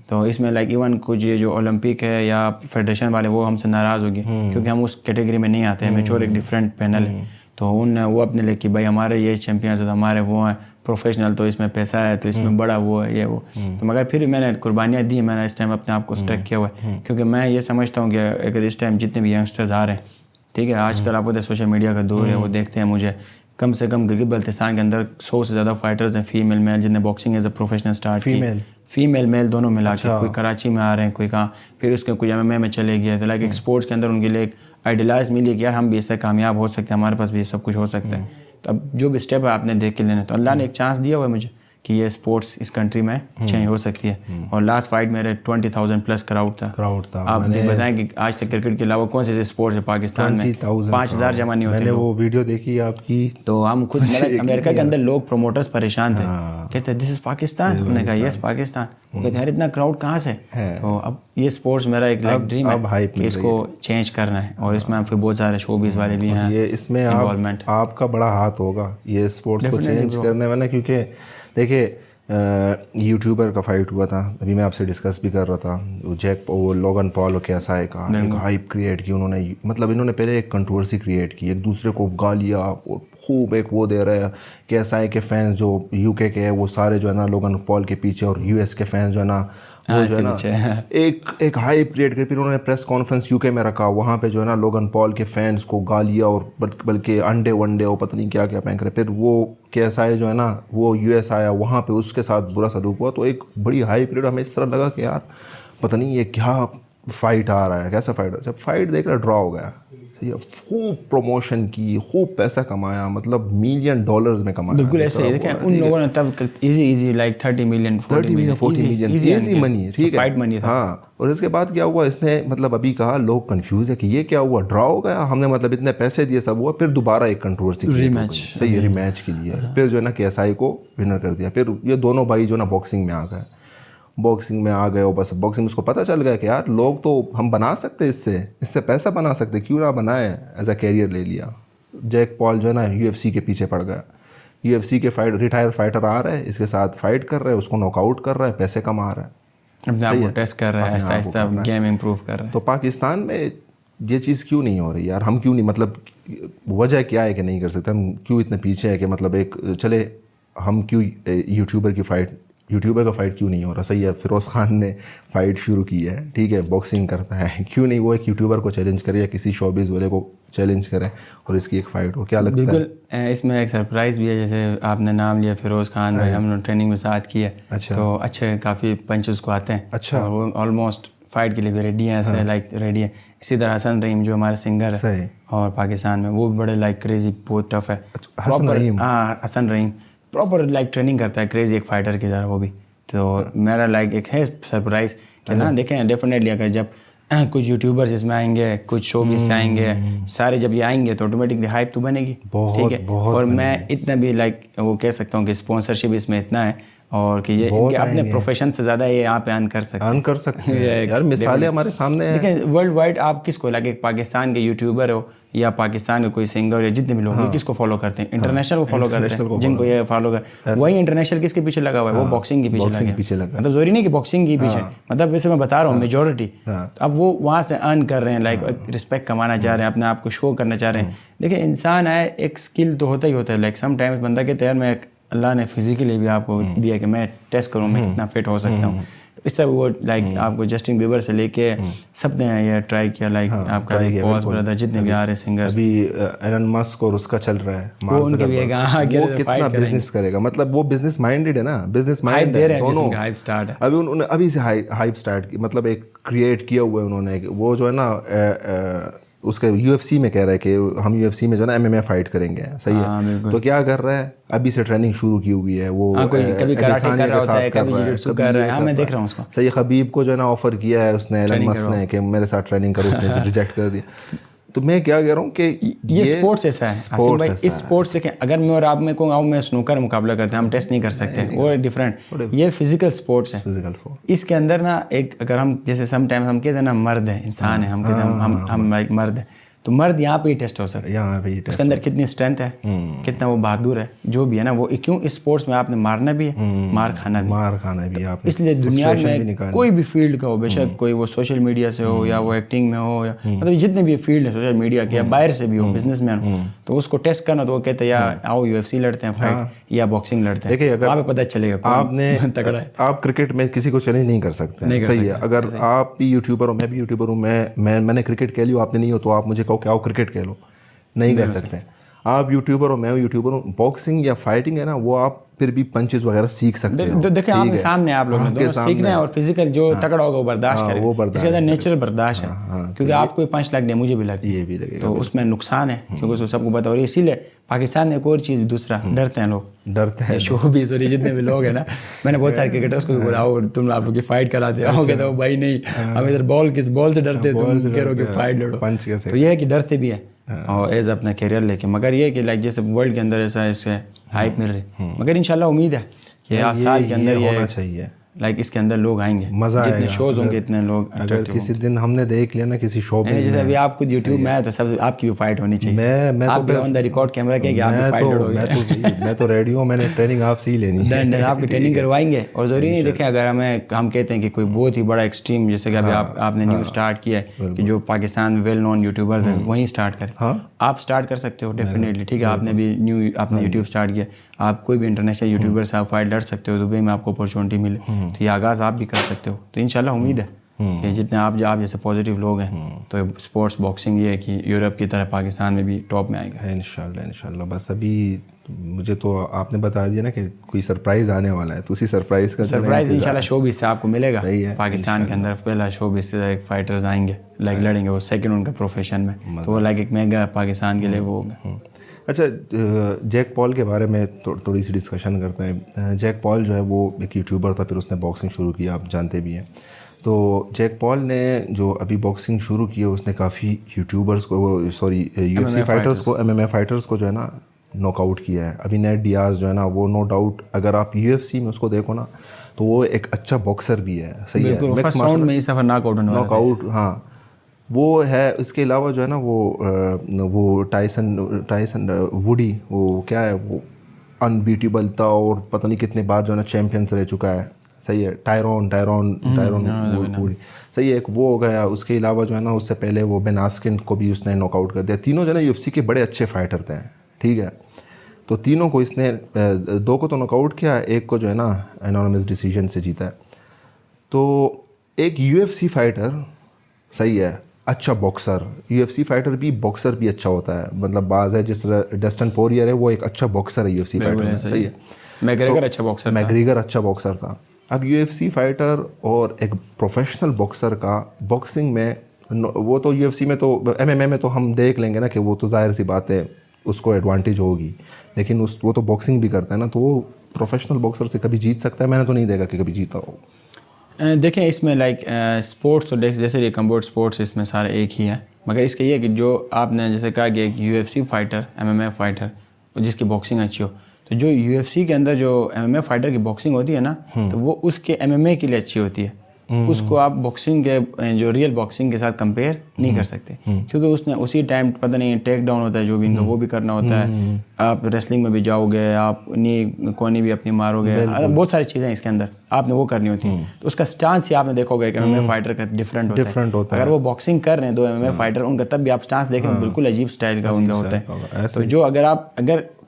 S1: تو اس میں لائک ایون کچھ یہ جو اولمپک ہے یا فیڈریشن والے وہ ہم سے ناراض ہو گئے کیونکہ ہم اس کیٹیگری میں نہیں آتے ہیں, میچور ایک ڈفرینٹ پینل ہے. تو وہ اپنے لے کہ بھائی ہمارے یہ چیمپئنز ہیں, ہمارے وہ ہیں پروفیشنل, تو اس میں پیسہ ہے, تو اس میں بڑا وہ ہے, یہ وہ. تو مگر پھر میں نے قربانیاں دی, میں نے اس ٹائم اپنے آپ کو اسٹیک کیا ہوا ہے, کیونکہ میں یہ سمجھتا ہوں کہ اگر اس ٹائم جتنے بھی ینگسٹرز آ رہے ہیں, ٹھیک ہے, آج کل آپ کو سوشل میڈیا کا دور ہے, وہ دیکھتے ہیں مجھے کم سے کم گلگت بلتستان کے اندر 100 سے زیادہ فائٹرز ہیں فیمیل میل جن نے boxing as a professional start کی, فیمیل میل دونوں ملا کے, کوئی کراچی میں آ رہے ہیں, کوئی کہاں, پھر اس کے کچھ MMA میں چلے گئے. تو لائک ایک اسپورٹس کے اندر ان کے لیے ایک آئیڈیلائز ملی ہے کہ یار ہم بھی اس سے کامیاب ہو سکتے ہیں, ہمارے پاس بھی یہ سب کچھ ہو سکتا ہے. تو اب جو بھی اسٹیپ ہے آپ نے دیکھ کے لینا, تو اللہ نے ایک چانس دیا ہوا ہے مجھے کہ یہ اسپورٹس اس کنٹری میں چینج ہو سکتی ہے. اور لاسٹ فائٹ میرے 20,000+ کراؤڈ تھا. آپ بتائیں کہ آج تک کرکٹ کے علاوہ کون سے اسپورٹس ہے پاکستان میں 5,000 جمع نہیں ہوتے.
S2: میں نے وہ ویڈیو دیکھی آپ کی,
S1: تو ہم خود امریکہ کے اندر لوگ پروموٹرز پریشان تھے, کہتے دس از پاکستان, ہم نے کہا یس پاکستان, وہ کہتے ہیں اتنا کراؤڈ کہاں سے. تو اب یہ اسپورٹس میرا ایک لائک ڈریم ہے کہ اس کو چینج کرنا ہے, اور اس میں پھر بہت سارے شوبیز والے بھی ہیں,
S2: یہ اس میں آپ کا بڑا ہاتھ ہوگا یہ اسپورٹس کو چینج کرنے میں نا. کیونکہ دیکھیے یوٹیوبر کا فائٹ ہوا تھا, ابھی میں آپ سے ڈسکس بھی کر رہا تھا, وہ لوگن پال کیسا ہے کا ایک ہائپ کریٹ کی انہوں نے, مطلب انہوں نے پہلے ایک کنٹروورسی کریٹ کی, ایک دوسرے کو گالیاں خوب ایک وہ دے رہے ہیں, کیسا ہے کہ فینس جو UK کے ہیں وہ سارے جو ہے نا لوگن پال کے پیچھے, اور US کے فینس جو ہے نا وہ جو ہے نا ایک ہائپ کریٹ کری. پھر انہوں نے پریس کانفرنس UK میں رکھا, وہاں پہ جو ہے نا لوگن پال کے فینس کو گالیاں اور بلکہ انڈے ونڈے اور پتہ نہیں کیا کیا پھینک رہے. پھر وہ کیسا ہے جو ہے نا وہ US آیا, وہاں پہ اس کے ساتھ برا سلوک ہوا, تو ایک بڑی ہائی پیریڈ ہمیں اس طرح لگا کہ یار پتہ نہیں یہ کیا فائٹ آ رہا ہے, کیسا فائٹ. جب فائٹ دیکھ رہا ڈرا ہو گیا, خوب پروموشن کی, خوب پیسہ کمایا, مطلب $1 ملین میں کمایا.
S1: بالکل ایسے ہی دیکھیں ان لوگوں نے تب easy like 30 million 40 million
S2: easy money, ٹھیک ہے,
S1: فائٹ منی تھا.
S2: ہاں. اور اس کے بعد کیا ہوا, اس نے مطلب ابھی کہا لوگ کنفیوز ہے کہ یہ کیا ہوا, ڈرا ہو گیا, ہم نے مطلب اتنے پیسے دیے سب ہوا, پھر دوبارہ ایک کنٹروورسی صحیح ہے ریمیچ کے لیے, پھر جو ہے نا KSI کو ونر کر دیا. پھر یہ دونوں بھائی جو نا باکسنگ میں آ گئے, اور بس باکسنگ اس کو پتہ چل گیا کہ یار لوگ تو ہم بنا سکتے, اس سے پیسہ بنا سکتے, کیوں نہ بنائے, ایز اے کیریئر لے لیا. جیک پال جو ہے نا UFC کے پیچھے پڑ گیا, UFC کے ریٹائر فائٹر آ رہے ہیں, اس کے ساتھ فائٹ کر رہے ہیں, اس کو ناک آؤٹ کر رہا ہے, پیسے کما رہا ہے,
S1: اپنے آپ کو ٹیسٹ کر رہا ہے, آہستہ آہستہ گیم امپروو کر رہا ہے.
S2: تو پاکستان میں یہ چیز کیوں نہیں ہو رہی یار, ہم کیوں نہیں, مطلب وجہ کیا ہے کہ نہیں کر سکتے, ہم کیوں اتنے پیچھے ہیں کہ مطلب ایک چلے ہم کیوں یوٹیوبر کا فائٹ کیوں نہیں ہو رہا. صحیح ہے, فیروز خان نے فائٹ شروع کی ہے, ٹھیک ہے, باکسنگ کرتا ہے, کیوں نہیں وہ ایک یوٹیوبر کو چیلنج کرے یا کسی شوبیز والے کو چیلنج کرے اور اس کی ایک فائٹ ہو. کیا لگتا ہے؟
S1: بالکل اس میں ایک سرپرائز بھی ہے, جیسے آپ نے نام لیا فیروز خان بھائی, ہم نے ٹریننگ میں ساتھ کی ہے, تو اچھے کافی پنچز کو آتے ہیں, اور وہ آلموسٹ فائٹ کے لیے بھی ریڈی ہیں, ایسے لائک ریڈی ہیں. اسی طرح حسن رحیم جو ہمارے سنگر ہے اور پاکستان میں, وہ بھی بڑے لائک کریزی, بہت ٹف ہے. حسن رحیم پراپر لائک ٹریننگ کرتا ہے, کریزی ایک فائٹر کی طرح وہ بھی. تو میرا لائک ایک ہے سرپرائز کہ نا دیکھیں ڈیفینیٹلی اگر جب کچھ یوٹیوبر جس میں آئیں گے, کچھ شو بھی سے آئیں گے, سارے جب یہ آئیں گے تو آٹومیٹکلی ہائپ تو بنے گی, ٹھیک ہے. اور میں اتنا بھی لائک وہ کہہ سکتا ہوں کہ اسپانسرشپ اس میں اتنا ہے, اور کہ یہ ان کے اپنے پروفیشن سے زیادہ یہ یہاں پہ ارن کر سکتے ہیں.
S2: یار مثالیں ہمارے سامنے ہیں.
S1: دیکھیں ورلڈ وائڈ آپ کس کو لگے, ایک پاکستان کے یوٹیوبر ہو یا پاکستان کے کوئی سنگر یا جتنے بھی لوگ ہیں کس کو فالو کرتے ہیں, انٹرنیشنل کو فالو کرتے ہیں, جن کو یہ فالو کر وہی انٹرنیشنل کس کے پیچھے لگا ہوا ہے, وہ باکسنگ کے پیچھے لگا ہے. مطلب ضروری نہیں کہ باکسنگ کے پیچھے, مطلب ویسے میں بتا رہا ہوں میجورٹی. اب وہ وہاں سے ارن کر رہے ہیں, لائک رسپیکٹ کمانا چاہ رہے ہیں, اپنے آپ کو شو کرنا چاہ رہے ہیں. دیکھیں انسان ہے, ایک اسکل تو ہوتا ہی ہوتا ہے. لائک سم ٹائمز بندہ کہتا ہے یار میں اللہ نے فزیکلی بھی آپ کو دیا کہ میں ٹیسٹ کروں میں کتنا فٹ ہو سکتا ہوں. اس طرح وہ لائک آپ کو جسٹن بیبر سے لے کے سب نے یہ ٹرائی کیا, لائک آپ کا پالس بردر جتنے بھی آ رہے سنگر,
S2: ابھی ایلن مسک اور اس کا چل رہا ہے,
S1: وہ ان کے بھی
S2: وہ کتنا بزنس کرے گا, مطلب وہ بزنس مائنڈیڈ ہے نا, بزنس مائنڈ ہے دونوں. ابھی انہوں نے ابھی سے ہائپ اسٹارٹ کی, مطلب ایک کریٹ کیا ہوا ہے انہوں نے. وہ جو ہے نا اس کے یو ایف سی میں کہہ رہا ہے کہ ہم یو ایف سی میں جو ہے نا ایم ایم اے فائٹ کریں گے, صحیح ہے. تو کیا کر رہا ہے, ابھی سے ٹریننگ شروع کی ہوئی ہے. وہ
S1: کبھی کراٹے کر رہا ہوتا ہے, کبھی جوجوتسو کر رہا ہے. ہاں میں دیکھ رہا ہوں اس کو.
S2: صحیح, خبیب کو جو ہے نا آفر کیا ہے اس نے, ایلن مسک نے, کہ میرے ساتھ ٹریننگ کرو, اس نے ریجیکٹ کر دیا. تو میں کیا کہہ رہا ہوں کہ
S1: یہ اسپورٹس ایسا ہے آصف بھائی, اس اسپورٹس دیکھیں, اگر میں اور آپ میں کہوں آؤں میں سنوکر مقابلہ کرتے ہیں, ہم ٹیسٹ نہیں کر سکتے, وہ ڈفرینٹ. یہ فزیکل اسپورٹس ہے. اس کے اندر نا ایک, اگر ہم جیسے سم ٹائم ہم کہتے ہیں نا مرد ہے, انسان ہے, ہم کہتے ہیں ہم لائک مرد ہیں, تو مرد یہاں پہ ہی ٹیسٹ ہو سکتا ہے.
S2: یہاں پہ
S1: اس کے اندر کتنی اسٹرینتھ ہے, کتنا وہ بہادر ہے, جو بھی ہے نا وہ, کیوں اس اسپورٹس میں آپ نے مارنا بھی ہے, مار کھانا بھی. اس لیے دنیا میں کوئی بھی فیلڈ کا ہو, بے شک کوئی وہ سوشل میڈیا سے ہو یا وہ ایکٹنگ میں ہو, یا مطلب جتنے بھی فیلڈ ہیں سوشل میڈیا کے یا باہر سے بھی ہو, بزنس مین ہو, تو اس کو ٹیسٹ کرنا, تو وہ کہتے ہیں یا آؤ یو ایف سی لڑتے ہیں فائٹ یا باکسنگ لڑتے ہیں.
S2: دیکھیے,
S1: وہاں پہ پتہ چلے گا
S2: آپ نے تگڑا ہے. آپ کرکٹ میں کسی کو چیلنج نہیں کر سکتے, صحیح ہے. اگر آپ بھی یوٹیوبر ہو, میں بھی یوٹیوبر ہوں, میں نے کرکٹ کہہ لیا, آپ نے نہیں ہو, تو آپ مجھے کہو کہ آؤ کرکٹ کہہ لو, نہیں کر سکتے. آپ یوٹیوبر ہو, میں یوٹیوبر ہوں. باکسنگ یا فائٹنگ ہے نا, وہ آپ پھر بھی پنچز وغیرہ سیکھ سکتے ہو.
S1: دیکھیں آپ کے سامنے, آپ لوگوں نے دونوں سیکھنا ہے, اور فزیکل جو تگڑا ہوگا وہ برداشت کرے, اس کے اندر نیچرل برداشت ہے. کیونکہ آپ کو 5 لگ دیں, مجھے بھی لگتی ہے, تو اس میں نقصان ہے, کیونکہ اس کو سب کو پتا. اور اسی لیے پاکستان میں ایک اور چیز دوسرا, ڈرتے ہیں لوگ,
S2: ڈرتے ہیں
S1: شو بھی سوری جتنے بھی لوگ ہیں نا. میں نے بہت سارے کرکٹرس کو بھی بولا, اور تم آپ لوگ کی فائٹ کراتے ہو, کہتے ہو بھائی نہیں, ہم ادھر بال سے ڈرتے, تم کہہ رہو کہ فائٹ لڑو. تو یہ ہے کہ ڈرتے بھی ہیں اور ایز اپنا کیریئر لے کے. مگر یہ کہ لائک جیسے ورلڈ کے اندر ایسا اس سے ہائپ مل رہی, مگر انشاءاللہ امید ہے کہ سال کے اندر یہ ہونا چاہیے, لائک اس کے اندر لوگ آئیں گے,
S2: مزہ آئے گا,
S1: جتنے شوز ہوں گے اتنے لوگ.
S2: اگر کسی دن ہم نے دیکھ لیا نا کسی شو میں,
S1: جیسے ابھی آپ خود یوٹیوب میں آئے تو سب آپ کی بھی فائٹ ہونی چاہیے.
S2: میں
S1: آپ بھی آن دا ریکارڈ کیمرہ کہ آپ بھی فائٹ لڑو گے.
S2: میں تو ریڈی ہوں, میں نے ٹریننگ آپ سے ہی لینی ہے.
S1: آپ کی ٹریننگ کروائیں گے. اور ضروری نہیں, دیکھیں اگر ہم کہتے ہیں کہ کوئی بہت ہی بڑا ایکسٹریم, جیسے کہ ابھی آپ نے نیو اسٹارٹ کیا ہے کہ جو پاکستان میں ویل نون یوٹیوبرز ہیں وہیں اسٹارٹ کریں, آپ اسٹارٹ کر سکتے ہو ڈیفینیٹلی. ٹھیک ہے, آپ نے بھی آپ نے یوٹیوب اسٹارٹ کیا, آپ کوئی بھی انٹرنیشنل یوٹیوبر سے آپ فائٹ لڑ سکتے ہو, دبئی میں آپ کو اپورچونیٹی ملے, تو یہ آغاز آپ بھی کر سکتے ہو. تو انشاءاللہ امید ہے کہ جتنے آپ جیسے پازیٹیو لوگ ہیں, تو اسپورٹس باکسنگ یہ ہے کہ یورپ کی طرح پاکستان میں بھی ٹاپ میں آئے گا
S2: انشاءاللہ. بس ابھی مجھے تو آپ نے بتا دیا نا کہ کوئی سرپرائز آنے والا ہے, تو اسی سرپرائز
S1: انشاءاللہ شو بیس سے آپ کو ملے گا. پاکستان کے اندر پہلا شو بیس سے ایک فائٹرز آئیں گے, لائک لڑیں گے, وہ سیکنڈ ان کا پروفیشن میں, تو وہ لائک ایک میگا پاکستان کے لیے وہ ہوگا.
S2: اچھا, جیک پال کے بارے میں تھوڑی سی ڈسکشن کرتے ہیں. جیک پال جو ہے وہ ایک یوٹیوبر تھا, پھر اس نے باکسنگ شروع کی, آپ جانتے بھی ہیں. تو جیک پال نے جو ابھی باکسنگ شروع کی ہے, اس نے کافی یوٹیوبرز کو یو ایف سی فائٹرز کو, ایم ایم اے فائٹرز کو جو ہے نا ناک آؤٹ کیا ہے. ابھی نیٹ ڈیاز جو ہے نا, وہ نو ڈاؤٹ اگر آپ یو ایف سی میں اس کو دیکھو نا, تو وہ ایک اچھا باکسر بھی ہے, صحیح ہے,
S1: فرسٹ راؤنڈ میں اس دفعہ ناک
S2: آؤٹ, ہاں وہ ہے. اس کے علاوہ جو ہے نا وہ ٹائسن ووڈی, وہ کیا ہے, وہ انبیٹیبل تھا, اور پتہ نہیں کتنے بار جو ہے نا چیمپئنس رہ چکا ہے, صحیح ہے. ٹائرون ووڈی, صحیح ہے, ایک وہ ہو گیا. اس کے علاوہ جو ہے نا اس سے پہلے وہ بین آسکن کو بھی اس نے ناک آؤٹ کر دیا. تینوں جو ہے نا یو ایف سی کے بڑے اچھے فائٹر تھے, ٹھیک ہے. تو تینوں کو اس نے 2 کو تو ناک آؤٹ کیا, ایک کو جو ہے نا انانیمس ڈیسیجن سے جیتا ہے. تو ایک یو ایف سی فائٹر, صحیح ہے, اچھا boxer, U F C fighter بھی باکسر بھی اچھا ہوتا ہے, مطلب بعض ہے جس طرح ڈسٹن پوریئر ہے, وہ ایک اچھا باکسر ہے یو ایف سی فائٹر, صحیح ہے.
S1: میگریگر
S2: اچھا باکسر تھا. اب یو ایف سی فائٹر اور ایک پروفیشنل باکسر کا باکسنگ میں, وہ تو یو ایف سی میں تو ایم ایم اے میں تو ہم دیکھ لیں گے نا کہ وہ تو ظاہر سی بات ہے اس کو ایڈوانٹیج ہوگی, لیکن وہ تو باکسنگ بھی کرتا ہے نا, تو وہ پروفیشنل باکسر سے کبھی جیت سکتا ہے؟ میں نے تو نہیں دیکھا کہ کبھی جیتا ہو.
S1: دیکھیں اس میں لائک اسپورٹس تو جیسے کمبورڈ اسپورٹس اس میں سارے ایک ہی ہیں, مگر اس کا یہ کہ جو آپ نے جیسے کہا کہ ایک U F C fighter, M M A fighter جس کی باکسنگ اچھی ہو, تو جو یو ایف سی کے اندر جو ایم ایم اے فائٹر کی باکسنگ ہوتی ہے نا, تو وہ اس کے ایم ایم اے کے لیے اچھی ہوتی ہے. اس کو آپ باکسنگ کے جو ریئل باکسنگ کے ساتھ کمپیئر نہیں کر سکتے, کیونکہ اس نے اسی ٹائم پتہ نہیں ٹیک ڈاؤن ہوتا ہے جو بھی ان کا, وہ بھی کرنا ہوتا ہے. آپ ریسلنگ میں بھی جاؤ گے, آپ کونی بھی اپنی مارو گے, بہت ساری چیزیں اس کے اندر آپ نے وہ کرنی ہوتی ہیں. تو اس کا اسٹانس ہی آپ نے دیکھو گے کہ ایم ایم اے فائٹر کا ڈفرینٹ ہوتا ہے. اگر وہ باکسنگ کر رہے ہیں 2 ایم ایم اے فائٹر, ان کا تب بھی آپ اسٹانس دیکھیں بالکل عجیب اسٹائل کا ان کا ہوتا ہے. تو جو اگر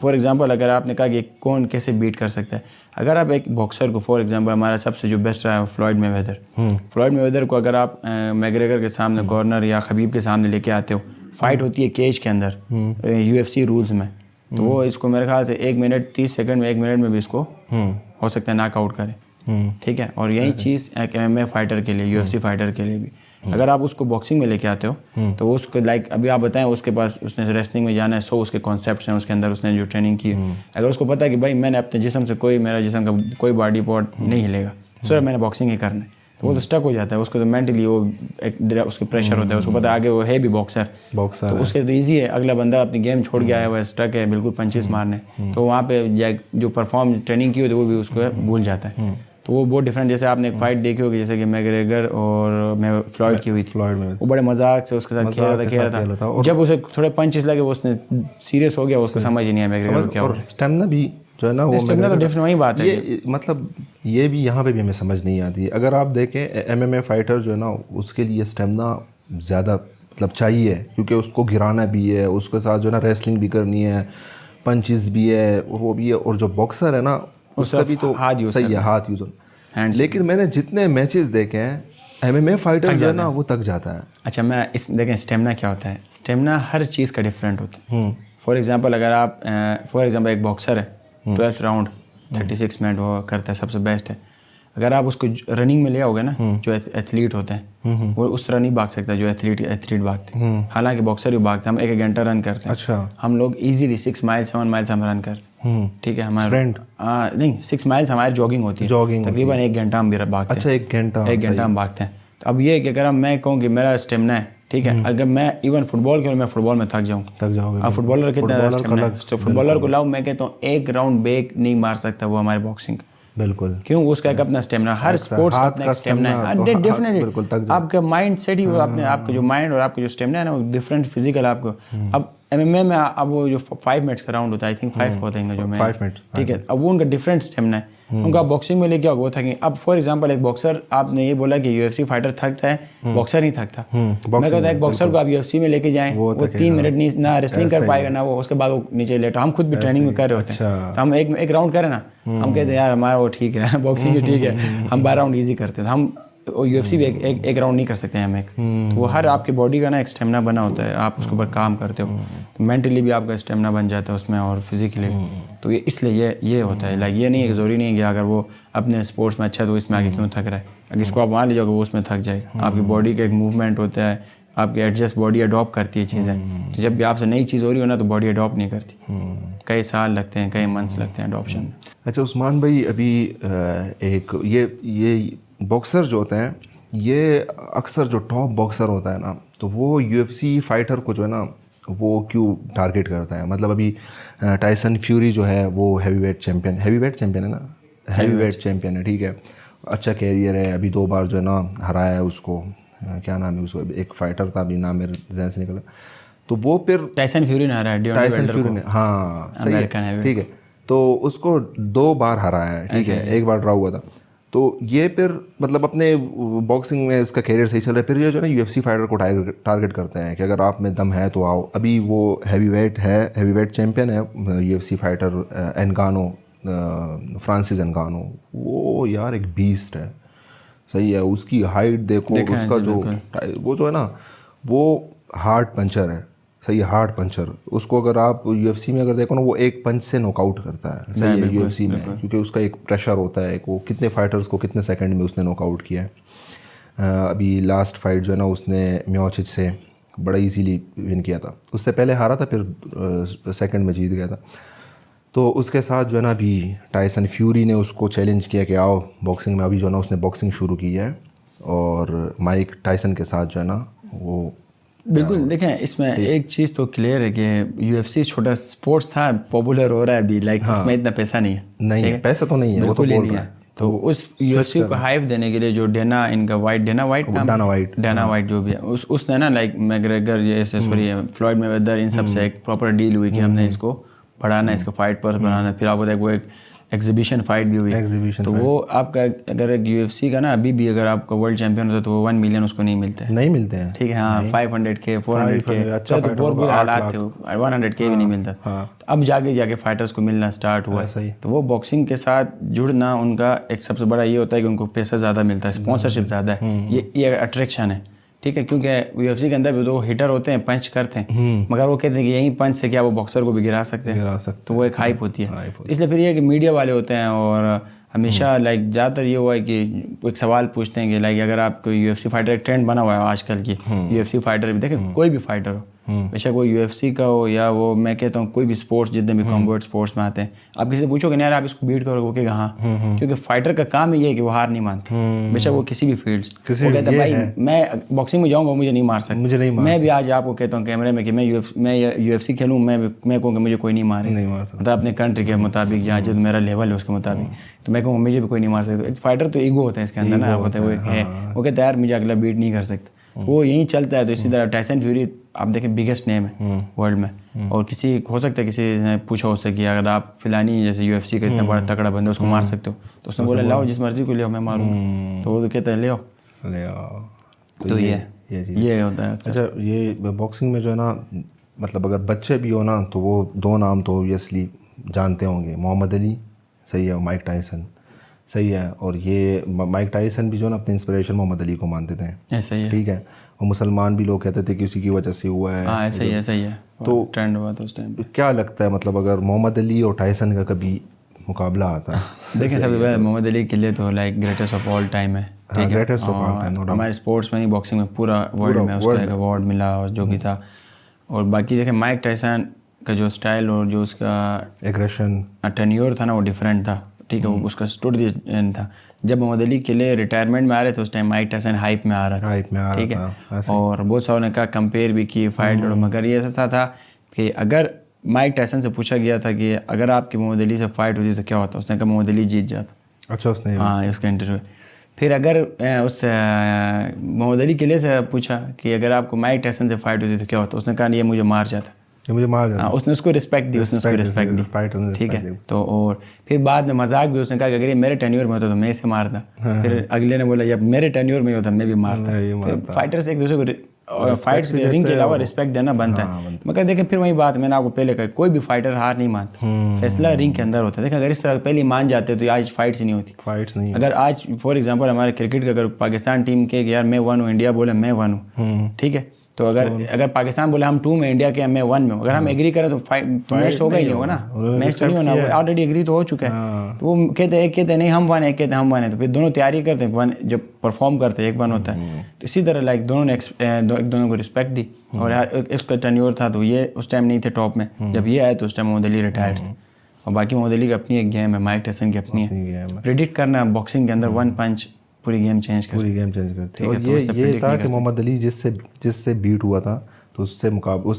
S1: فار ایگزامپل اگر آپ نے کہا کہ کون کیسے بیٹ کر سکتا ہے, اگر آپ ایک باکسر کو, فار ایگزامپل ہمارا سب سے جو بیسٹ رہا ہے فلوئڈ مے ویدر کو اگر آپ میگریگر کے سامنے کارنر یا خبیب کے سامنے لے کے آتے ہو, فائٹ ہوتی ہے کیج کے اندر UFC رولز میں, تو وہ اس کو میرے خیال سے 1 منٹ 30 سیکنڈ میں 1 منٹ میں بھی اس کو ہو سکتا ہے ناک آؤٹ کرے, ٹھیک ہے. اور یہی چیز ایک MMA فائٹر کے لیے, UFC فائٹر کے لیے بھی, اگر آپ اس کو باکسنگ میں لے کے آتے ہو تو اس کو لائک ابھی آپ بتائیں اس کے پاس اس نے ریسلنگ میں جانا ہے, اس کے کانسیپٹس ہیں اس کے اندر, اس نے جو ٹریننگ کی ہے, اگر اس کو پتا ہے کہ بھائی میں نے اپنے جسم سے میرا جسم کا کوئی باڈی پارٹ نہیں ہلے گا, صرف میں نے باکسنگ ہی کرنا ہے, تو وہ تو اسٹک ہو جاتا ہے. اس کو تو مینٹلی وہ ایک اس کے پریشر ہوتا ہے, اس کو پتا ہے آگے وہ ہے بھی باکسر, تو اس کے تو ایزی ہے. اگلا بندہ اپنی گیم چھوڑ کے آیا ہوا ہے, اسٹک ہے بالکل پنچز مارنے, تو وہاں پہ جو پرفارم ٹریننگ کی ہوتی ہے وہ بھی اس کو بھول جاتا ہے. تو وہ بہت ڈفرینٹ, جیسے آپ نے ایک فائٹ دیکھی ہوگی جیسے کہ میگریگر اور فلوئڈ کی ہوئی تھی, وہ بڑے مذاق سے اس کے ساتھ کھیل رہا تھا, جب اسے تھوڑے پنچز لگے وہ اس نے سیریس ہو گیا, اس کو سمجھ ہی نہیں آیا میگریگر کیا. اور
S2: اسٹیمنا بھی جو ہے نا, وہ
S1: اسٹیمنا تو ڈیفینٹ وہی بات ہے,
S2: یہ مطلب یہ بھی یہاں پہ بھی ہمیں سمجھ نہیں آتی. اگر آپ دیکھیں MMA فائٹر جو ہے نا, اس کے لیے اسٹیمنا زیادہ مطلب چاہیے, کیونکہ اس کو گرانا بھی ہے, اس کے ساتھ جو ہے نا ریسلنگ بھی کرنی ہے, پنچز بھی ہے, وہ بھی ہے. اور جو باکسر ہے نا اس کا بھی تو صحیح ہے, ہاتھ یوز. لیکن میں نے جتنے میچز دیکھے ہیں MMA فائٹر جو ہے نا وہ تک جاتا ہے.
S1: اچھا میں اس دیکھیں اسٹیمنا کیا ہوتا ہے, اسٹیمنا ہر چیز کا ڈفرینٹ ہوتا ہے. فار ایگزامپل اگر آپ ایک باکسر ہے 12 راؤنڈ 36 منٹ وہ کرتا ہے, سب سے بیسٹ ہے. اگر آپ اس کو رننگ میں لے آؤ گے نا, جو ایتھلیٹ ہوتے ہیں وہ اس طرح نہیں بھاگ سکتا جو ایتھلیٹ بھاگتے ہیں. حالانکہ باکسر بھی بھاگتے ہیں, ہم 1 گھنٹہ رن کرتے ہیں.
S2: اچھا
S1: ہم لوگ ایزیلی 6 مائل 7 مائلس ہم رن کرتے ہیں, ٹھیک ہے. ہمارا نہیں 6 مائلس ہماری جاگنگ ہوتی ہے, تقریباً 1 گھنٹہ ہم بھی بھاگتے ہیں.
S2: اچھا 1 گھنٹہ
S1: ہم بھاگتے ہیں. تو اب یہ کہ اگر میں کہوں کہ میرا اسٹیمنا ہے, ٹھیک ہے, اگر میں ایون فٹ بال کھیلوں, میں فٹ بال میں تھک جاؤں. اب فٹ بالر کتنا اسٹیمنا ہے, فٹ بالر کو لاؤ, میں کہتا ہوں 1 راؤنڈ بیک نہیں مار سکتا وہ ہمارے باکسنگ.
S2: بالکل,
S1: کیوں, اس کا ایک اپنا اسٹیمنا, ہر اسپورٹس کا اپنا اسٹیمنا ہے ڈیفینیٹلی. آپ کا مائنڈ سیٹ ہی آپ کا جو مائنڈ اور آپ کا جو اسٹیمنا ہے نا وہ ڈفرینٹ فزیکل آپ کو. اب MMA میں اب وہ جو 5 منٹس کا راؤنڈ ہوتا ہے, آئی تھنک 5 ہوتے ہیں جو میں, ٹھیک ہے, اب وہ ان کا ڈفرینٹ اسٹیمنا ہے. ان کا باکسنگ میں لے کے وہ تھکیں. اب فار ایگزامپل ایک باکسر, آپ نے یہ بولا کہ UFC فائٹر تھکتا ہے, باکسر نہیں تھکتا. میں کہتا ہوں ایک باکسر کو آپ UFC میں لے کے جائیں, وہ 3 منٹ نہیں نہ ریسلنگ کر پائے گا نہ وہ, اس کے بعد وہ نیچے لیٹا. ہم خود بھی ٹریننگ میں کر رہے ہوتے ہیں, تو ہم ایک راؤنڈ کریں نا, ہم کہتے ہیں یار ہمارا وہ ٹھیک ہے, باکسنگ بھی ٹھیک ہے, ہم 12 راؤنڈ ایزی کرتے ہیں. ہم UFC بھی ایک راؤنڈ نہیں کر سکتے ہیں ہم ایک. تو وہ ہر آپ کی باڈی کا نا ایک اسٹیمنا بنا ہوتا ہے, آپ اس کے اوپر کام کرتے ہو, مینٹلی بھی آپ کا اسٹیمنا بن جاتا ہے اس میں اور فزیکلی. تو یہ اس لیے یہ ہوتا ہے. لائک یہ نہیں ہے کہ ضروری نہیں ہے کہ اگر وہ اپنے اسپورٹس میں اچھا تو اس میں آگے کیوں تھک رہا ہے. اگر اس کو آپ مان لیجیے کہ وہ اس میں تھک جائے گا, آپ کی باڈی کا ایک موومنٹ ہوتا ہے, آپ کی ایڈجسٹ باڈی اڈاپٹ کرتی ہے چیزیں. تو جب بھی آپ سے نئی چیز ہو رہی ہو نا تو باڈی اڈاپٹ نہیں کرتی, کئی سال لگتے ہیں, کئی منتھس لگتے ہیں اڈاپشن میں.
S2: اچھا عثمان بھائی, ابھی ایک یہ باکسر جو ہوتے ہیں, یہ اکثر جو ٹاپ باکسر ہوتا ہے نا, تو وہ UFC فائٹر کو جو ہے نا وہ کیوں ٹارگیٹ کرتا ہے. مطلب ابھی ٹائسن فیوری جو ہے وہ ہیوی ویٹ چیمپئن ہے نا, ہیوی ویٹ چیمپئن ہے, ٹھیک ہے, اچھا کیریئر ہے, ابھی 2 بار جو ہے نا ہرایا ہے اس کو, کیا نام ہے اس کو, ایک فائٹر تھا ابھی نام میرے ذہن سے نکلا, تو وہ پھر
S1: ٹائسن فیوری نے ہرایا,
S2: ٹائسن فیوری نے, ہاں صحیح ہے, ٹھیک ہے, تو اس کو 2 بار ہرایا ہے, ٹھیک ہے, 1 بار ڈرا ہوا تھا. تو یہ پھر مطلب اپنے باکسنگ میں اس کا کیریئر صحیح چل رہا ہے, پھر یہ جو ہے نا UFC فائٹر کو ٹارگیٹ کرتے ہیں کہ اگر آپ میں دم ہے تو آؤ. ابھی وہ ہیوی ویٹ چیمپئن ہے UFC فائٹر انگانو, فرانسس انگانو, وہ یار ایک بیسٹ ہے, صحیح ہے, اس کی ہائٹ دیکھو, اس کا وہ جو ہے نا وہ ہارڈ پنچر ہے, صحیح ہے, ہارڈ پنچر. اس کو اگر آپ UFC میں اگر دیکھو نا وہ 1 پنچ سے ناک آؤٹ کرتا ہے, صحیح ہے, UFC میں, کیونکہ اس کا ایک پریشر ہوتا ہے, وہ کتنے فائٹرز کو کتنے سیکنڈ میں اس نے ناک آؤٹ کیا ہے. ابھی لاسٹ فائٹ جو ہے نا اس نے میوچچ سے بڑا ایزیلی ون کیا تھا, اس سے پہلے ہارا تھا, پھر سیکنڈ میں جیت گیا تھا. تو اس کے ساتھ جو ہے نا ابھی ٹائسن فیوری نے اس کو چیلنج کیا کہ آؤ باکسنگ میں. ابھی جو ہے نا اس نے باکسنگ شروع کی ہے, اور مائک ٹائسن کے ساتھ جو ہے نا وہ
S1: بالکل. دیکھیں اس میں ایک چیز تو کلیئر ہے کہ UFC چھوٹا اسپورٹس تھا, پاپولر ہو رہا ہے ابھی, لائک اس میں اتنا پیسہ نہیں ہے.
S2: نہیں, پیسہ تو نہیں ہے, وہ تو بول رہا ہے.
S1: تو اس UFC کو ہائپ دینے کے لیے جو ڈینا وائٹ جو بھی ہے, اس نے نا لائک میگریگر جیسے فلوئڈ میویدر ان سب سے ایک پراپر ڈیل ہوئی کہ ہم نے اس کو بڑھانا ہے, اس کو فائٹ پرس بنانا ہے. پھر آپ بتائیں وہ ایگزیبیشن فائٹ بھی ہوئی.
S2: ایگزیبیشن
S1: تو وہ آپ کا اگر ایک UFC کا نا ابھی بھی اگر آپ کا ورلڈ چیمپئن ہوتا ہے تو وہ 1 ملین اس کو نہیں ملتے ہیں. ٹھیک ہے ہاں 500K 400K تو بہت برے حالات تھے. 100K بھی نہیں ملتا. اب جا کے فائٹرس کو ملنا اسٹارٹ ہوا. تو وہ باکسنگ کے ساتھ جڑنا ان کا ایک سب سے بڑا یہ ہوتا ہے کہ ان کو پیسہ زیادہ ملتا ہے, اسپانسرشپ زیادہ ہے. یہ اٹریکشن ہے. ٹھیک ہے کیونکہ UFC کے اندر بھی دو ہٹر ہوتے ہیں, پنچ کرتے ہیں, مگر وہ کہتے ہیں کہ یہیں پنچ سے کیا وہ باکسر کو بھی گرا سکتے ہیں. تو وہ ایک ہائپ ہوتی ہے. اس لیے پھر یہ کہ میڈیا والے ہوتے ہیں اور ہمیشہ لائک زیادہ تر یہ ہوا ہے کہ ایک سوال پوچھتے ہیں کہ لائک اگر آپ کو UFC فائٹر ایک ٹرینڈ بنا ہوا ہے آج کل کی UFC فائٹر بھی دیکھیں کوئی بھی فائٹر ہو بے شک وہ UFC کا ہو یا وہ میں کہتا ہوں کوئی بھی اسپورٹس جتنے بھی کمبیٹ اسپورٹس میں آتے ہیں, آپ کسی سے پوچھو کہ نہیں یار آپ اس کو بیٹ کرو, وہ کہ ہاں, کیونکہ فائٹر کا کام ہی یہ ہے کہ وہ ہار نہیں مانتے بے شک وہ کسی بھی فیلڈ سے. وہ کہتا ہے بھائی میں باکسنگ میں جاؤں گا مجھے نہیں مار سکتا. میں بھی آج آپ کو کہتا ہوں کیمرے میں کہ میں UFC کھیلوں, میں کہوں کہ مجھے کوئی نہیں مارے, مطلب اپنے کنٹری کے مطابق یا جو میرا لیول ہے اس کے مطابق, تو میں کہوں مجھے بھی کوئی نہیں مار سکتا. فائٹر تو ایگو ہوتا ہے اس کے اندر نا, ہوتا ہے وہ ہے, وہ کہتا ہے یار مجھے اگلا بیٹ نہیں کر سکتا. وہ یہیں چلتا ہے. تو اسی طرح ٹائسن فیوری آپ دیکھیں بگیسٹ نیم ہے ورلڈ میں, اور کسی ہو سکتا ہے کسی نے پوچھا ہو سکے اگر آپ فلانی جیسے UFC کا اتنا بڑا تکڑا بندہ اس کو مار سکتے ہو, تو اس نے بولا لاؤ جس مرضی کو لے میں ماروں گا. تو وہ کہتا ہے لے آؤ. تو یہ ہوتا ہے.
S2: اچھا یہ باکسنگ میں جو ہے نا مطلب اگر بچے بھی ہو نا تو وہ دو نام تو اوبیسلی جانتے ہوں گے, محمد علی صحیح ہے, مائک ٹائسن صحیح ہے. اور یہ مائک ٹائسن بھی جو ہے نا اپنی انسپریشن محمد علی کو مانتے تھے. ٹھیک ہے, اور مسلمان بھی لوگ کہتے تھے کہ اسی کی وجہ سے ہوا ہے.
S1: صحیح ہے.
S2: تو
S1: ٹرینڈ ہوا تھا اس ٹائم.
S2: کیا لگتا ہے مطلب اگر محمد علی اور ٹائسن کا کبھی مقابلہ آتا ہے؟
S1: دیکھیں سب سے پہلے محمد علی کے لیے تو like greatest of all time ہے. ٹھیک ہے, ہمارے اسپورٹس میں نہیں باکسنگ میں پورا ورلڈ میں اس کو ایک ایوارڈ ملا اور جو بھی تھا. اور باقی دیکھیں مائک ٹائسن کا جو اسٹائل اور جو اس کا
S2: ایگریشن
S1: ٹینیور تھا نا وہ ڈفرینٹ تھا. ٹھیک ہے, اس کا اسٹوڈ تھا. جب محمد علی کے لیے ریٹائرمنٹ میں آ رہے تھے اس ٹائم مائک ٹائسن ہائپ میں آ رہا تھا. ٹھیک ہے, اور بہت ساروں نے کہا کمپیئر بھی کی فائٹ, مگر یہ ایسا تھا کہ اگر مائک ٹائسن سے پوچھا گیا تھا کہ اگر آپ کی محمد علی سے فائٹ ہوتی تو کیا ہوتا, اس نے کہا محمد علی جیت جاتا.
S2: اچھا اس نے
S1: ہاں اس کا انٹرویو. پھر اگر اس سے محمد علی کے لیے سے پوچھا کہ اگر آپ کو مائک ٹائسن سے فائٹ ہوتی تو کیا ہوتا, اس نے کہا یہ مجھے مار جاتا. اس نے اس کو رسپیکٹ دی, ٹھیک ہے. تو اور پھر بعد میں مذاق بھی اس نے کہا کہ اگر یہ میرے ٹینیور میں ہوتا تو میں اسے مارتا. پھر اگلے نے بولا جب میرے ٹینیور میں ہوتا میں بھی مارتا. فائٹر سے ایک دوسرے کو فائٹس رنگ کے علاوہ رسپیکٹ دینا بنتا ہے. مگر دیکھیں پھر وہی بات میں نے آپ کو پہلے کہا کوئی بھی فائٹر ہار نہیں مانتا, فیصلہ رنگ کے اندر ہوتا ہے. دیکھیں اگر اس طرح پہلے مان جاتے تو آج فائٹس ہی نہیں ہوتی. اگر آج فار ایگزامپل ہمارے کرکٹ کا اگر پاکستان ٹیم کے یار میں 1 ہوں, انڈیا بولے میں 1 ہوں, ٹھیک ہے, تو اگر پاکستان بولے ہم 2 میں انڈیا کے میں 1 میں, اگر ہم ایگری کریں تو میچ ہوگا ہی نہیں ہوگا نا, میچ تو نہیں ہونا, آلریڈی ایگری تو ہو چکا ہے. تو وہ کہتے ہیں نہیں ہم 1 ہیں, کہتے ہیں ہم 1 ہیں, تو پھر دونوں تیاری کرتے ہیں, جب پرفارم کرتے ہیں ایک 1 ہوتا ہے. تو اسی طرح لائک دونوں نے ایک دونوں کو رسپیکٹ دی. اور اس کا ٹینیور تھا تو یہ اس ٹائم نہیں تھے ٹاپ میں, جب یہ آئے تو اس ٹائم محمد علی ریٹائرڈ تھے. اور باقی محمد علی کی اپنی ایک گیم ہے, مائک ٹائسن کی اپنی ہے. پریڈکٹ کرنا باکسنگ کے اندر 1 پنچ پوری گیم چینج کرتی ہے.
S2: اور یہ تھا کہ محمد علی جس سے بیٹ ہوا تھا تو اس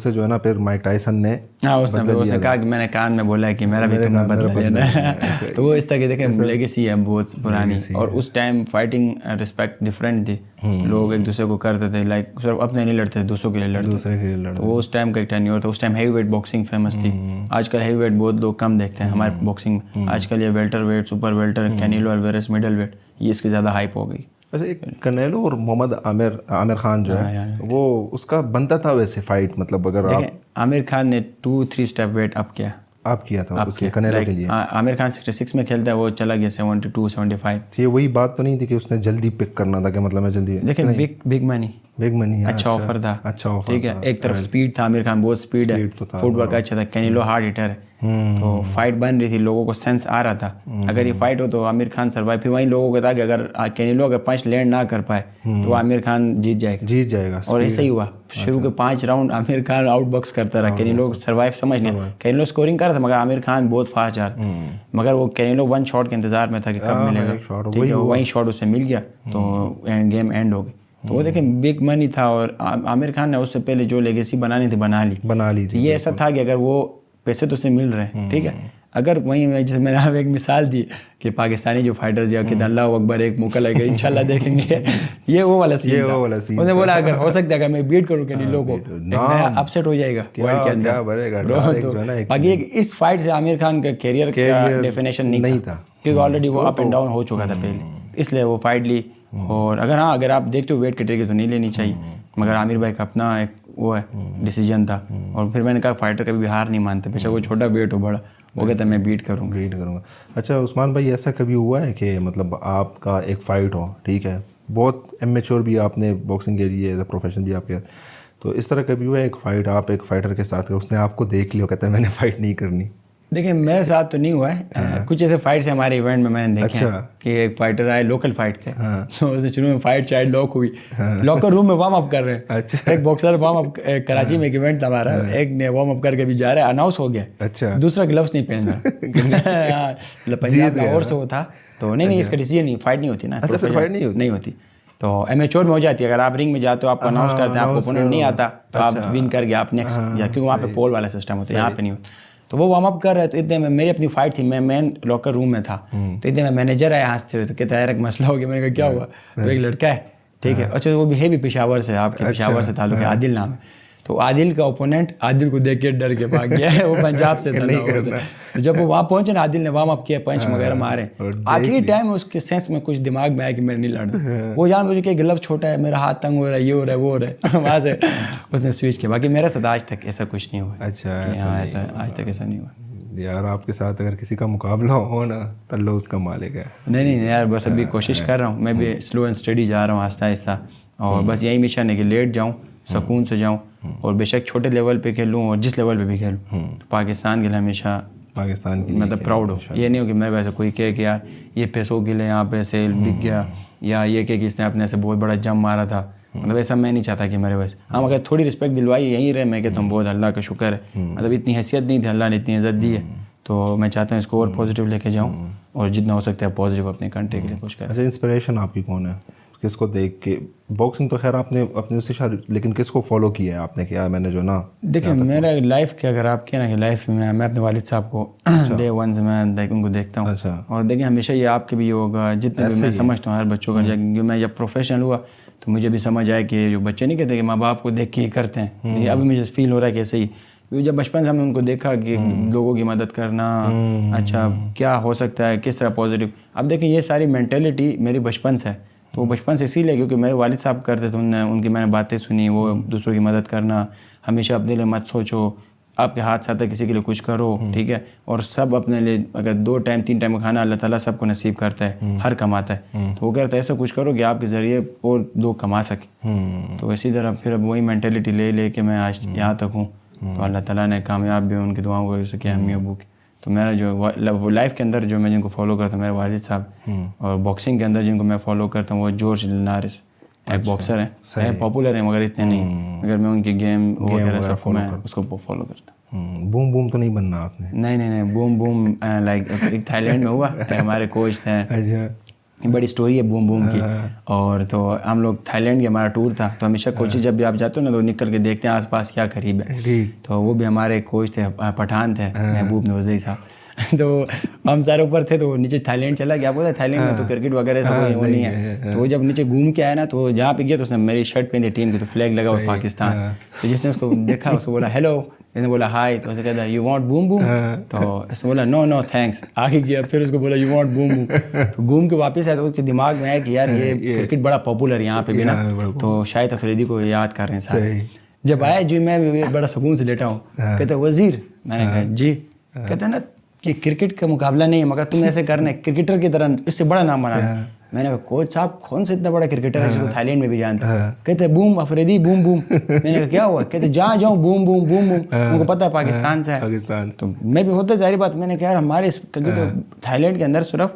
S2: سے جو ہے نا پھر مائک ٹائسن نے
S1: اس نے کہا کہ میں نے کان میں بولا ہے کہ میرا بھی تم نے بدلہ لینا ہے. تو وہ اس طرح کی دیکھیں لیگیسی ہے بہت پرانی. اور اس ٹائم فائٹنگ رسپیکٹ ڈفرینٹ تھی, لوگ ایک دوسرے کو کرتے تھے لائک صرف اپنے نہیں لڑتے تھے, دوسروں کے لیے لڑتے. تو وہ اس ٹائم کا ایک ٹینیور تھا. اس time heavyweight boxing famous تھی. آج کل ہیوی ویٹ بہت لوگ کم دیکھتے ہیں ہمارے باکسنگ میں. آج کل یہ ویلٹر ویٹ, سپر ویلٹر, کینیلو الویرس, مڈل ویٹ, یہ اس کی زیادہ ہائپ ہو گئی.
S2: ویسے ایک کنیلو اور محمد عامر خان جو ہے وہ اس کا بنتا تھا ویسے فائٹ, مطلب اگر
S1: عامر خان نے 2-3 اسٹیپ ویٹ اپ کیا
S2: تھا اس کے کنیلو کے لیے.
S1: عامر خان 66 میں کھیلتا ہے, وہ چلا گیا 72-75.
S2: یہ وہی بات تو نہیں تھی کہ اس نے جلدی پک کرنا تھا, کہ مطلب میں جلدی
S1: دیکھیں بگ منی اچھا آفر تھا. ٹھیک ہے, ایک طرف سپیڈ تھا, عامر خان بہت سپیڈ ہے, فٹ ورک اچھا تھا. کینیلو ہارڈ ہٹر ہے, تو فائٹ بن رہی تھی, لوگوں کو سینس آ رہا تھا اگر یہ فائٹ ہو تو عامر خان سروائیو. پھر وہیں لوگوں کو تھا کہ اگر کینیلو اگر پنچ لینڈ نہ کر پائے تو عامر خان جیت جائے گا. اور ایسا ہی ہوا, شروع کے 5 round Aamir Khan out box کرتا رہا. کینیلو سروائیو سمجھ لیا, کینیلو اسکورنگ کر رہا تھا مگر عامر خان بہت فاسٹ جا رہا. مگر وہ کینیلو 1 شاٹ کے انتظار میں تھا کہ کب ملے گا. ٹھیک ہے, وہیں شاٹ اسے مل گیا تو گیم اینڈ ہو گئی. تو وہ دیکھیں بگ منی تھا, اور عامر خان نے اس سے پہلے جو لیگیسی بنانی تھی بنا لی. یہ ایسا تھا کہ اگر وہ پیسے تو اسے مل رہے ہیں, ٹھیک ہے, اگر وہیں جیسے میں نے ایک مثال دی کہ پاکستانی جو فائٹرز یا کہ اللہ اکبر ایک موقع لگے گا انشاءاللہ دیکھیں گے, یہ وہ والا سین تھا. انہوں نے بولا اگر ہو سکتا ہے اگر میں بیٹ کروں کہ نہیں لوگوں کو اپسیٹ ہو جائے گا ورلڈ کے اندر. باقی اس فائٹ سے عامر خان کا کیریئر کا ڈیفینیشن نہیں تھا کیونکہ آلریڈی وہ اپ اینڈ ڈاؤن ہو چکا تھا پہلے, اس لیے وہ فائٹ لی. اور اگر آپ دیکھتے ہو ویٹ کیٹیگری تو نہیں لینی چاہیے, مگر عامر بھائی کا اپنا ایک وہ ہے ڈیسیجن تھا. اور پھر میں نے کہا فائٹر کبھی بھی ہار نہیں مانتے, بے شک وہ چھوٹا ویٹ ہو بڑا, وہ کہتا ہے میں بیٹ کروں گا.
S2: اچھا عثمان بھائی, ایسا کبھی ہوا ہے کہ مطلب آپ کا ایک فائٹ ہو, ٹھیک ہے, بہت امیچور بھی آپ نے باکسنگ کے لیے ایز اے پروفیشن بھی آپ کے, تو اس طرح کبھی ہوا ہے ایک فائٹ آپ ایک فائٹر کے ساتھ اس نے آپ کو دیکھ لیا, کہتا ہے میں نے فائٹ نہیں کرنی؟
S1: دیکھیں میرے ساتھ تو نہیں ہوا ہے, کچھ ایسے فائٹس ہمارے ایونٹ میں نے دیکھے ہیں کہ ایک فائٹر آئے, لوکل فائٹ تھے, تو اس نے شروع میں فائٹ شاید لاک ہوئی, لاکر روم میں وارم اپ کر رہے ہیں, ایک باکسر وارم اپ, کراچی میں ایک ایونٹ تھا ہمارا, ایک نے وارم اپ کر کے بھی جا رہا ہے, اناؤنس ہو گیا, دوسرا گلوز نہیں پہن رہا, پنجاب لاہور سے وہ تھا, تو نہیں اس کا ڈیسیجن نہیں, فائٹ نہیں ہوتی نا, نہیں ہوتی تو امیچور میں ہو جاتی ہے. اگر آپ رنگ میں جاتے ہو, آپ کو اناؤنس کرتے ہیں, آپ کو اوپوننٹ نہیں آتا تو آپ ون کر گئے, آپ نیکسٹ, کیونکہ وہاں پہ پول والا سسٹم ہوتا ہے, یہاں پہ نہیں ہوتا. تو وہ وارم اپ کر رہے, تو اتنے میں میری اپنی فائٹ تھی, میں مین لاکر روم میں تھا, تو اتنے میں مینیجر آیا ہنستے ہوئے, تو کہتا ہے یار ایک مسئلہ ہو گیا. میں نے کہا کیا ہوا؟ تو ایک لڑکا ہے, ٹھیک ہے, اچھا وہ بھی ہے بھی پشاور سے, آپ کے پشاور سے تعلق ہے, عادل نام ہے, تو عادل کا اوپوننٹ عادل کو دیکھ کے ڈر کے بھاگ گیا ہے, وہ پنجاب سے تھا. تو جب وہ وہاں پہنچے نا, عادل نے وارم اپ کیا, پنچ وغیرہ مارے, آخری ٹائم اس کے سینس میں کچھ دماغ میں آیا کہ میرے نہیں لڑنا, وہ جان مجھے کہ گلو چھوٹا ہے, میرا ہاتھ تنگ ہو رہا ہے, یہ ہو رہا ہے, وہ ہو رہا ہے, وہاں سے اس نے سوئچ کیا. باقی میرے ساتھ آج تک ایسا کچھ نہیں ہوا.
S2: اچھا,
S1: ایسا آج تک ایسا نہیں ہوا
S2: یار. آپ کے ساتھ اگر کسی کا مقابلہ ہو نا تو اللہ اس کا مالک ہے.
S1: نہیں یار, بس ابھی کوشش کر رہا ہوں, میں بھی سلو اینڈ اسٹڈی جا رہا ہوں, آہستہ آہستہ, اور بس یہی مشن ہے کہ لیٹ جاؤں, سکون سے جاؤں, اور بے شک چھوٹے لیول پہ کھیلوں اور جس لیول پہ بھی کھیلوں, تو پاکستان کے لیے ہمیشہ
S2: پاکستان کی
S1: مطلب پراؤڈ ہو. یہ نہیں ہو کہ میں ویسے کوئی کہے کہ یار یہ پیسوں کے لیے یہاں پہ سیل بک گیا, یا یہ کہ اس نے اپنے سے بہت بڑا جم مارا تھا, مطلب ایسا میں نہیں چاہتا کہ میرے ویسے. ہاں مگر تھوڑی رسپیکٹ دلوائی یہیں رہے, میں کہ تم بہت اللہ کا شکر ہے, مطلب اتنی حیثیت نہیں تھی, اللہ نے اتنی عزت دی ہے, تو میں چاہتا ہوں اس کو اور پازیٹیو لے کے جاؤں, اور جتنا ہو سکتا ہے پازیٹیو اپنے کنٹری کے لیے کچھ کریں.
S2: اچھا, انسپریشن آپ کی کون ہے, کس کو دیکھ کے؟ باکسنگ تو خیر آپ نے اپنے اس سے شاید, لیکن کس کو فالو کیا ہے آپ نے, کیا میں نے جو نا
S1: دیکھیں میرا لائف کے, اگر آپ کہیں نا کہ لائف میں اپنے والد صاحب کو ڈے ون سے میں ان کو دیکھتا ہوں, اور دیکھیں ہمیشہ یہ آپ کے بھی ہوگا, جتنے بھی میں سمجھتا ہوں ہر بچوں کا, کیونکہ میں جب پروفیشنل ہوا تو مجھے بھی سمجھ آیا کہ جو بچے نہیں کہتے کہ ماں باپ کو دیکھ کے ہی کرتے ہیں, ابھی مجھے فیل ہو رہا ہے کہ ایسے ہی, کیونکہ جب بچپن سے ہم نے ان کو دیکھا کہ لوگوں کی مدد کرنا, اچھا کیا ہو سکتا ہے, کس طرح پازیٹیو. اب دیکھیں یہ ساری مینٹیلٹی میری بچپن سے ہے, تو وہ بچپن سے اسی لیے کیونکہ میرے والد صاحب کرتے تھے, ان کی میں نے باتیں سنی, وہ دوسروں کی مدد کرنا, ہمیشہ اپنے لیے مت سوچو, آپ کے ہاتھ سے آتا ہے کسی کے لیے کچھ کرو, ٹھیک ہے, اور سب اپنے لیے, اگر 2 ٹائم 3 ٹائم کا کھانا اللہ تعالیٰ سب کو نصیب کرتا ہے, ہر کماتا ہے, تو وہ کہتا ہے ایسا کچھ کرو کہ آپ کے ذریعے اور لوگ کما سکیں. تو اسی طرح پھر اب وہی مینٹیلٹی لے کے میں آج یہاں تک ہوں, تو اللہ تعالیٰ نے کامیاب بھی ان کی دعاؤں کو جیسے کہ امی ابو کی. تو میرا جو لائف کے اندر جو میں جن کو فالو کرتا ہوں میرے والد صاحب, اور باکسنگ کے اندر جن کو میں فالو کرتا ہوں وہ جورج لنارس, ایک باکسر ہیں, پاپولر ہیں مگر اتنے نہیں, مگر میں ان کی گیم وغیرہ سب کو میں اس کو فالو کرتا ہوں.
S2: بوم بوم تو نہیں بننا آپ نے؟
S1: نہیں, بوم بوم لائک ایک تھائی لینڈ میں ہوا, ہمارے کوچ تھے, بڑی سٹوری ہے بوم بوم کی. اور تو ہم لوگ تھائی لینڈ کی ہمارا ٹور تھا, تو ہمیشہ کوچز جب بھی آپ جاتے ہو نا تو نکل کے دیکھتے ہیں آس پاس کیا قریب ہے, تو وہ بھی ہمارے کوچ تھے, پٹھان تھے, محبوب نوزئی صاحب. تو ہم سارے اوپر تھے, تو نیچے تھائی لینڈ چلا گیا, بولتا تھائی لینڈ میں تو کرکٹ وغیرہ سب وہ نہیں ہے. تو وہ جب نیچے گھوم کے آیا نا, تو جہاں پہ گیا تو اس نے میری شرٹ پہنی ٹیم کی, تو فلیگ لگا ہوا پاکستان. تو جس نے اس کو دیکھا اس کو بولا ہیلو, اس نے بولا ہائی, تو اسے کہتا یو وانٹ بوم بوم, تو اس نے بولا نو تھینکس, آگے گیا, پھر اس کو بولا یو وانٹ بوم بوم. تو گھوم کے واپس آیا, تو اس کے دماغ میں آیا کہ یار یہ کرکٹ بڑا پاپولر یہاں پہ بھی نا, تو شاہد افریدی کو یاد کر رہے ہیں سارے. جب آیا جی میں بڑا سکون سے لیٹا ہوں, کہتا وزیر, میں نے کہا جی, کہتا نا یہ کرکٹ کا مقابلہ نہیں ہے, مگر تم ایسے کرنا ہے کرکٹر کی طرح, اس سے بڑا نام بنانا. میں نے کہا کوچ صاحب کون سا اتنا بڑا کرکٹر ہے جس کو تھائی لینڈ میں بھی جانتا ہے؟ کہتے بوم افریدی بوم بوم. میں نے کہا کیا ہوا؟ کہتے جہاں جاؤں بوم بوم بوم بوم, ان کو پتہ ہے پاکستان سے ہے. تو میں بھی ہوتا ظاہری بات, میں نے کہا یار ہمارے تھائی لینڈ کے اندر صرف